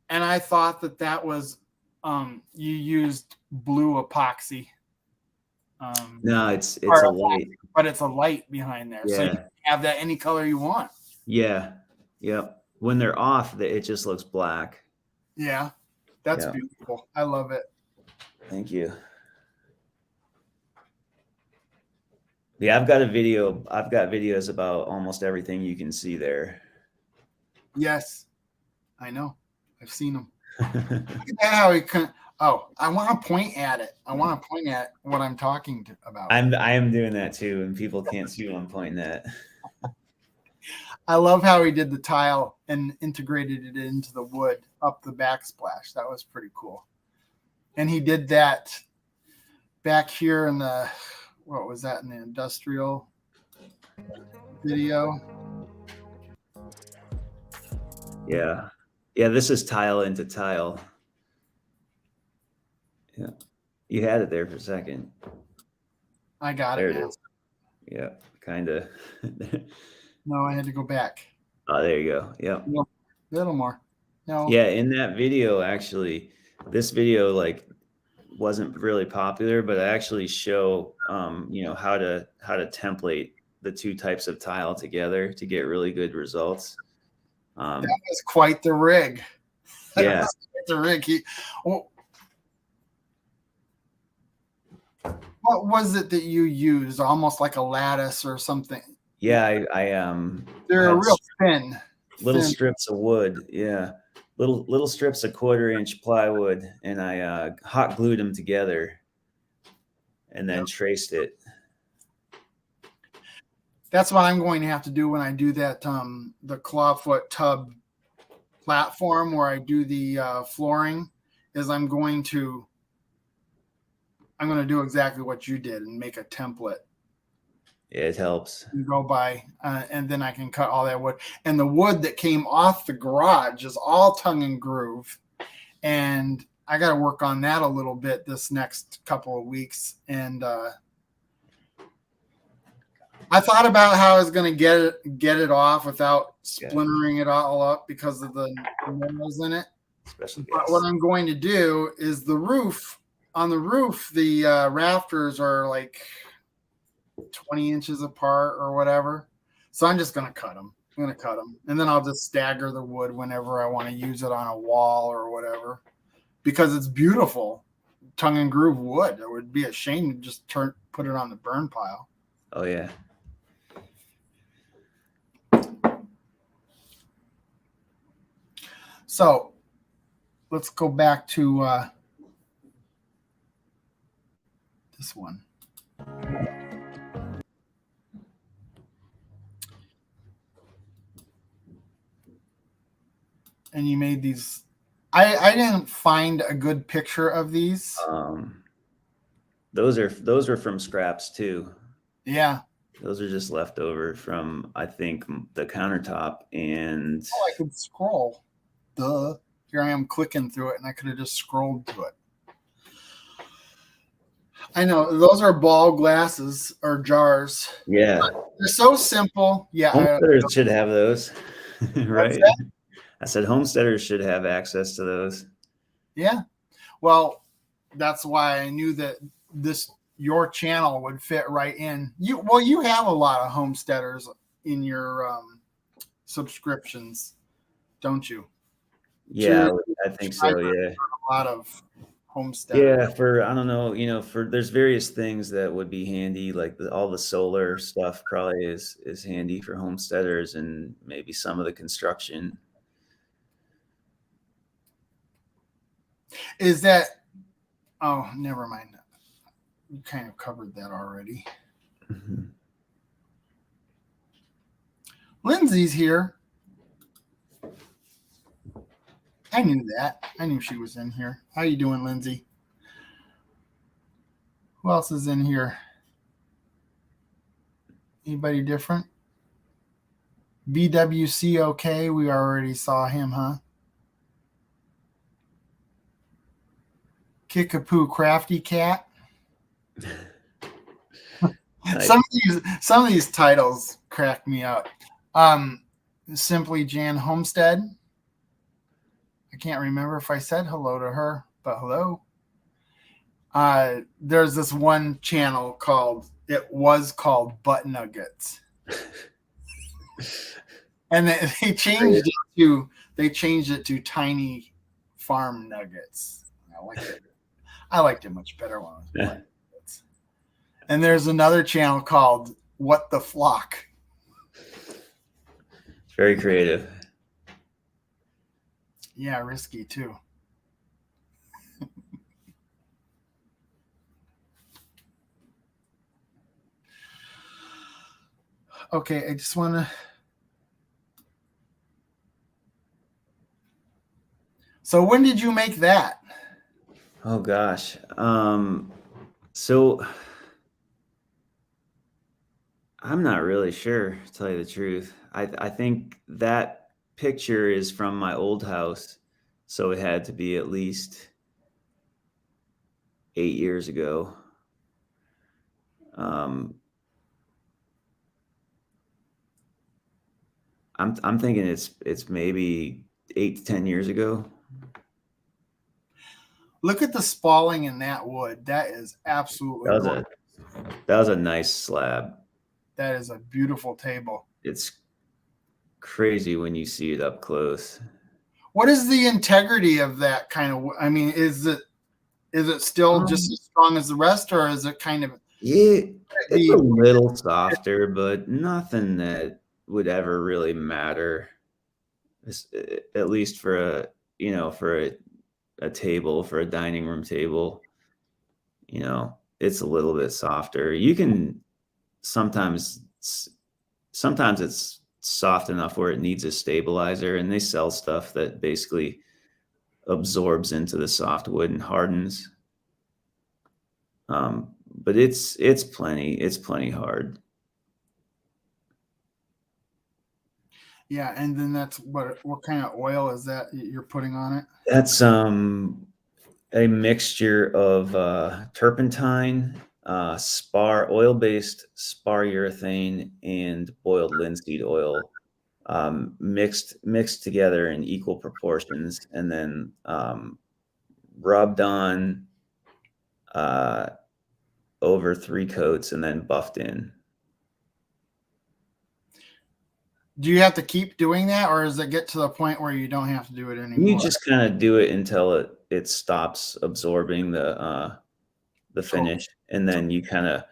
and I thought that was you used blue epoxy. No, it's a light, but it's a light behind there, so you can have that any color you want. Yeah. Yep. When they're off, it just looks black. Yeah. That's Yeah. beautiful. I love it. Thank you. Yeah, I've got a video. I've got videos about almost everything you can see there. Yes, I know. I've seen them. Look at that, how he can. Oh, I want to point at it. I want to point at what I'm talking about. I am doing that too, and people can't see what I'm pointing at. I love how he did the tile and integrated it into the wood up the backsplash. That was pretty cool. And he did that back here in the, what was that, in the industrial video? Yeah. Yeah, this is tile into tile. Yeah. You had it there for a second. I got There it it now. is. Yeah, kind of. No, I had to go back. Oh, there you go. Yep. A little more. No. Yeah, in that video, actually, this video like wasn't really popular, but I actually show you know, how to template the two types of tile together to get really good results. That was quite the rig. Yeah. The rig. What was it that you used? Almost like a lattice or something. Yeah, I They're had real thin. little thin. strips of wood. Yeah. Little strips of 1/4-inch plywood, and I hot glued them together and then traced it. That's what I'm going to have to do when I do that the clawfoot tub platform where I do the flooring. Is I'm going to do exactly what you did and make a template. Yeah, it helps. And go by, and then I can cut all that wood. And the wood that came off the garage is all tongue and groove, and I got to work on that a little bit this next couple of weeks. And I thought about how I was going to get it off without splintering it all up because of the nails in it. Special guest. But what I'm going to do is the roof. On the roof, the rafters are like 20 inches apart or whatever. So I'm just going to cut them. I'm going to cut them. And then I'll just stagger the wood whenever I want to use it on a wall or whatever. Because it's beautiful tongue and groove wood. It would be a shame to just put it on the burn pile. Oh, yeah. So let's go back to this one. And you made these. I didn't find a good picture of these. Those are from scraps too. Yeah. Those are just left over from, I think, the countertop. And I could scroll. Duh. Here I am clicking through it, and I could have just scrolled to it. I know those are ball glasses or jars. Yeah, they're so simple. Yeah, homesteaders should have those, right? I said homesteaders should have access to those. Yeah, well, that's why I knew that your channel would fit right in. You have a lot of homesteaders in your subscriptions, don't you? Yeah, I think so. Yeah, a lot of homesteaders. Yeah, I don't know, there's various things that would be handy, like all the solar stuff probably is handy for homesteaders, and maybe some of the construction. Is that? Oh, never mind. You kind of covered that already. Mm-hmm. Lindsay's here. I knew that. I knew she was in here. How you doing, Lindsay? Who else is in here? Anybody different? BWC okay. We already saw him, huh? Kickapoo Crafty Cat. Some of these titles crack me up. Simply Jan Homestead. I can't remember if I said hello to her, but hello. There's this one channel called Butt Nuggets. And they changed it to tiny Farm Nuggets. I liked it much better when I was playing. And there's another channel called What the Flock. Very creative. Yeah, risky too. Okay, I just want to. So when did you make that? Oh gosh. So I'm not really sure, to tell you the truth. I think that picture is from my old house, so it had to be at least 8 years ago. I'm thinking it's maybe 8 to 10 years ago. Look at the spalling in that wood. That is absolutely that was a nice slab. That is a beautiful table. It's crazy when you see it up close. What is the integrity of that kind of? I mean, is it still just as strong as the rest, or is it kind of? Yeah, it's a little softer, but nothing that would ever really matter. At least for a table, for a dining room table. It's a little bit softer. You can sometimes it's soft enough where it needs a stabilizer, and they sell stuff that basically absorbs into the soft wood and hardens. But it's plenty hard. Yeah, and then that's what kind of oil is that you're putting on it? That's a mixture of turpentine, oil-based spar urethane, and boiled linseed oil, mixed together in equal proportions, and then rubbed on over 3 coats, and then buffed in. Do you have to keep doing that, or does it get to the point where you don't have to do it anymore? You just kind of do it until it stops absorbing the finish, and then you kind of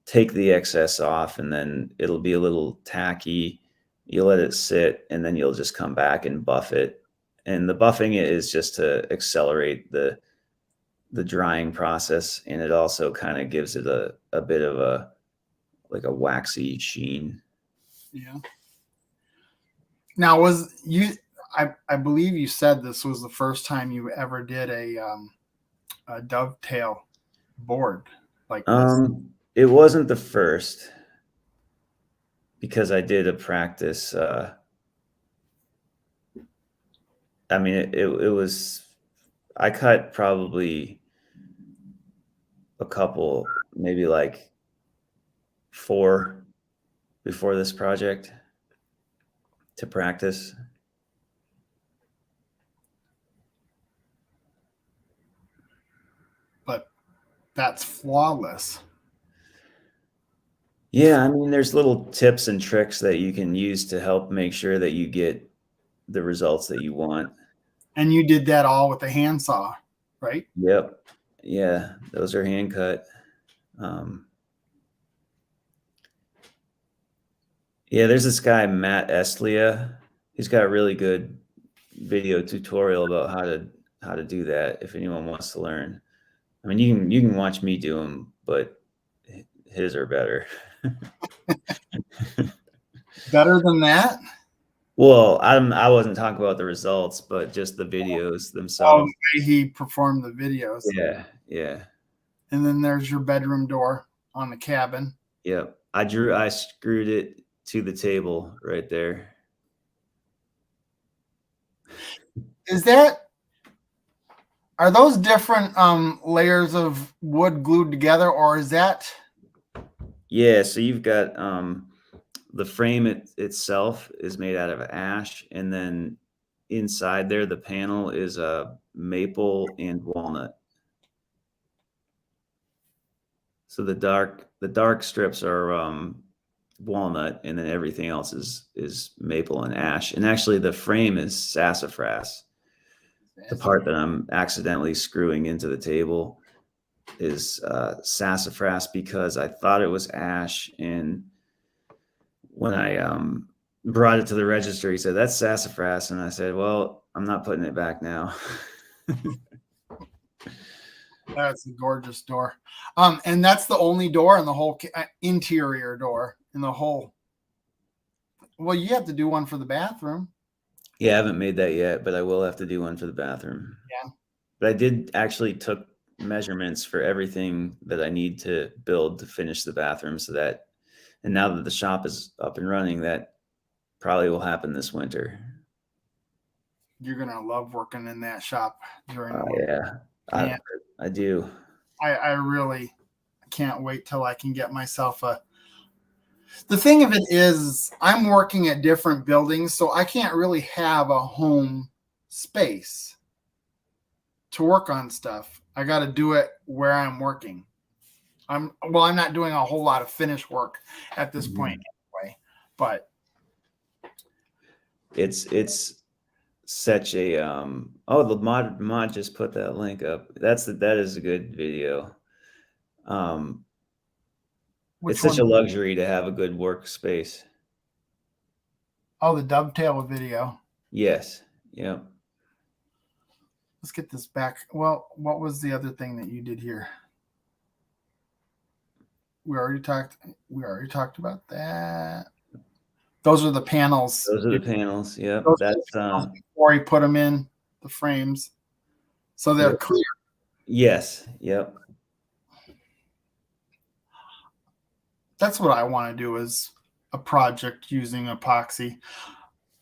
take the excess off, and then it'll be a little tacky. You let it sit, and then you'll just come back and buff it. And the buffing it is just to accelerate the drying process, and it also kind of gives it a bit of a waxy sheen. Yeah. Now, I believe you said this was the first time you ever did a dovetail board like this. It wasn't the first, because I did a practice. I mean, it was, I cut probably a couple, maybe like 4 before this project to practice. But that's flawless. Yeah, I mean, there's little tips and tricks that you can use to help make sure that you get the results that you want. And you did that all with a handsaw, right? Yep. Yeah, those are hand cut. Yeah, there's this guy, Matt Estlia. He's got a really good video tutorial about how to do that if anyone wants to learn. I mean, you can watch me do them, but his are better. Better than that? Well, I wasn't talking about the results, but just the videos themselves. The way he performed the videos. Yeah. And then there's your bedroom door on the cabin. Yep. I screwed it to the table right there. Are those different layers of wood glued together, or is that? Yeah, so you've got the frame itself is made out of ash, and then inside there, the panel is a maple and walnut. So the dark strips are walnut, and then everything else is maple and ash. And actually, the frame is sassafras. the part that I'm accidentally screwing into the table is sassafras, because I thought it was ash, and when I brought it to the register, he said, "That's sassafras," and I said, "Well, I'm not putting it back now." That's a gorgeous door. And that's the only door in the whole interior door in the whole. Well, you have to do one for the bathroom. Yeah, I haven't made that yet, but I will have to do one for the bathroom. Yeah. But I did actually took measurements for everything that I need to build to finish the bathroom, so that, and now that the shop is up and running, that probably will happen this winter. You're gonna love working in that shop during the winter. Yeah, I do. I really can't wait till I can get myself a. The thing of it is, I'm working at different buildings, so I can't really have a home space to work on stuff. I got to do it where I'm working. I'm not doing a whole lot of finish work at this point anyway, but it's such a oh, the mod just put that link up. That is a good video. It's such a luxury to have a good workspace. Oh, the dovetail video. Yes. Yeah. Let's get this back. Well, what was the other thing that you did here? We already talked about that. Those are the panels. Those are the panels. Yep. That's before he put them in the frames, so they're clear. Yes. Yep. That's what I want to do, is a project using epoxy.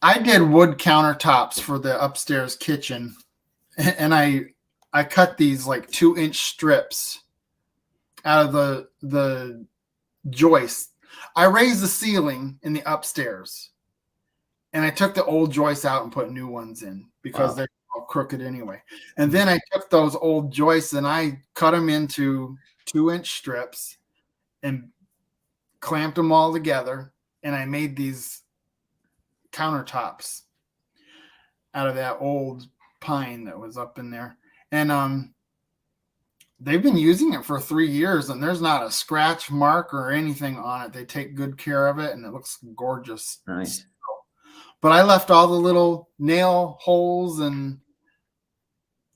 I did wood countertops for the upstairs kitchen, and I cut these like 2-inch strips out of the joist. I raised the ceiling in the upstairs, and I took the old joists out and put new ones in because they're all crooked anyway. And then I took those old joists and I cut them into 2-inch strips and clamped them all together, and I made these countertops out of that old pine that was up in there. And they've been using it for 3 years, and there's not a scratch mark or anything on it. They take good care of it, and it looks gorgeous. Nice. But I left all the little nail holes and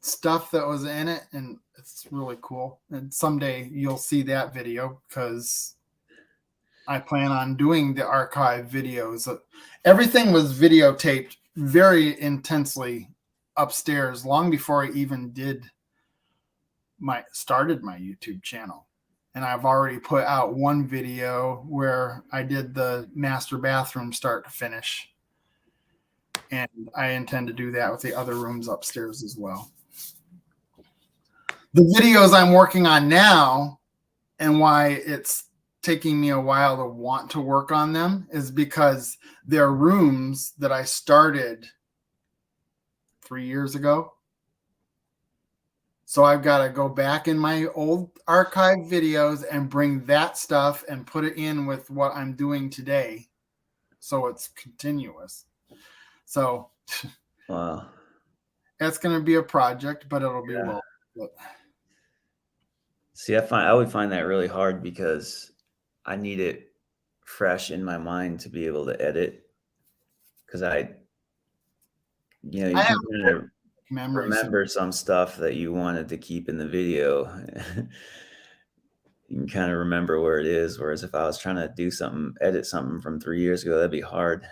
stuff that was in it, and it's really cool. And someday you'll see that video, because I plan on doing the archive videos. Everything was videotaped very intensely upstairs long before I even started my YouTube channel. And I've already put out one video where I did the master bathroom start to finish. And I intend to do that with the other rooms upstairs as well. The videos I'm working on now, and why it's taking me a while to want to work on them, is because they're rooms that I started 3 years ago. So I've got to go back in my old archive videos and bring that stuff and put it in with what I'm doing today, so it's continuous. So wow, that's going to be a project, but it'll be well. See, I would find that really hard, because I need it fresh in my mind to be able to edit, because you can kind of remember some stuff that you wanted to keep in the video. You can kind of remember where it is, whereas if I was trying to edit something from 3 years ago, that'd be hard.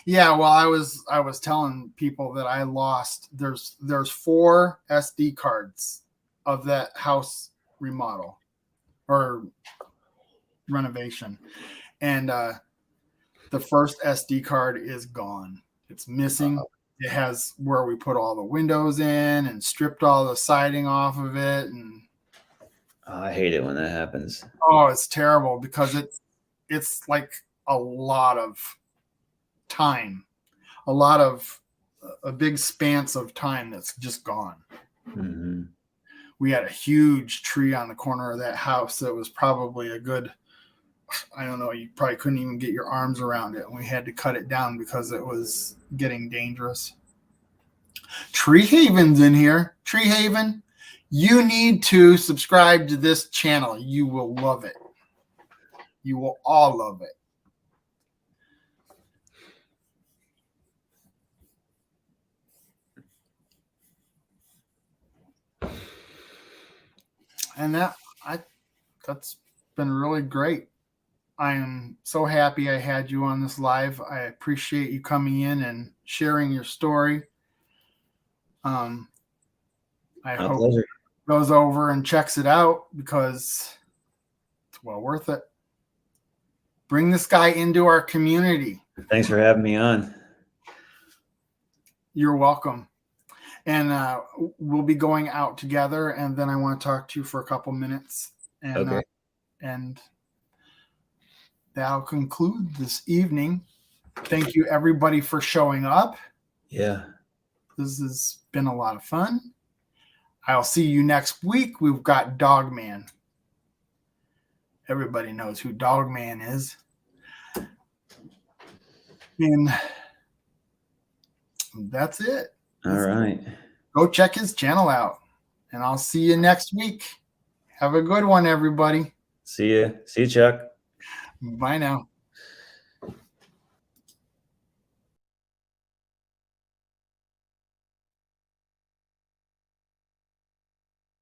Yeah, well, I was telling people that I lost. There's 4 SD cards of that house remodel or renovation, and the first SD card is gone. It's missing. It has where we put all the windows in and stripped all the siding off of it, and I hate it when that happens. Oh, it's terrible, because it's like a lot of time, a big span of time that's just gone. Mm-hmm. We had a huge tree on the corner of that house that was probably a good, I don't know, you probably couldn't even get your arms around it. And we had to cut it down because it was getting dangerous. Tree Haven's in here. Tree Haven, you need to subscribe to this channel. You will love it. You will all love it. And that's been really great. I am so happy I had you on this live. I appreciate you coming in and sharing your story. I hope pleasure. goes over and checks it out because it's well worth it. Bring this guy into our community. Thanks for having me on. You're welcome. And we'll be going out together, and then I want to talk to you for a couple minutes. And, okay. And that'll conclude this evening. Thank you, everybody, for showing up. Yeah. This has been a lot of fun. I'll see you next week. We've got Dogman. Everybody knows who Dogman is. And that's it. All right. Go check his channel out. And I'll see you next week. Have a good one, everybody. See you. See you, Chuck. Bye now.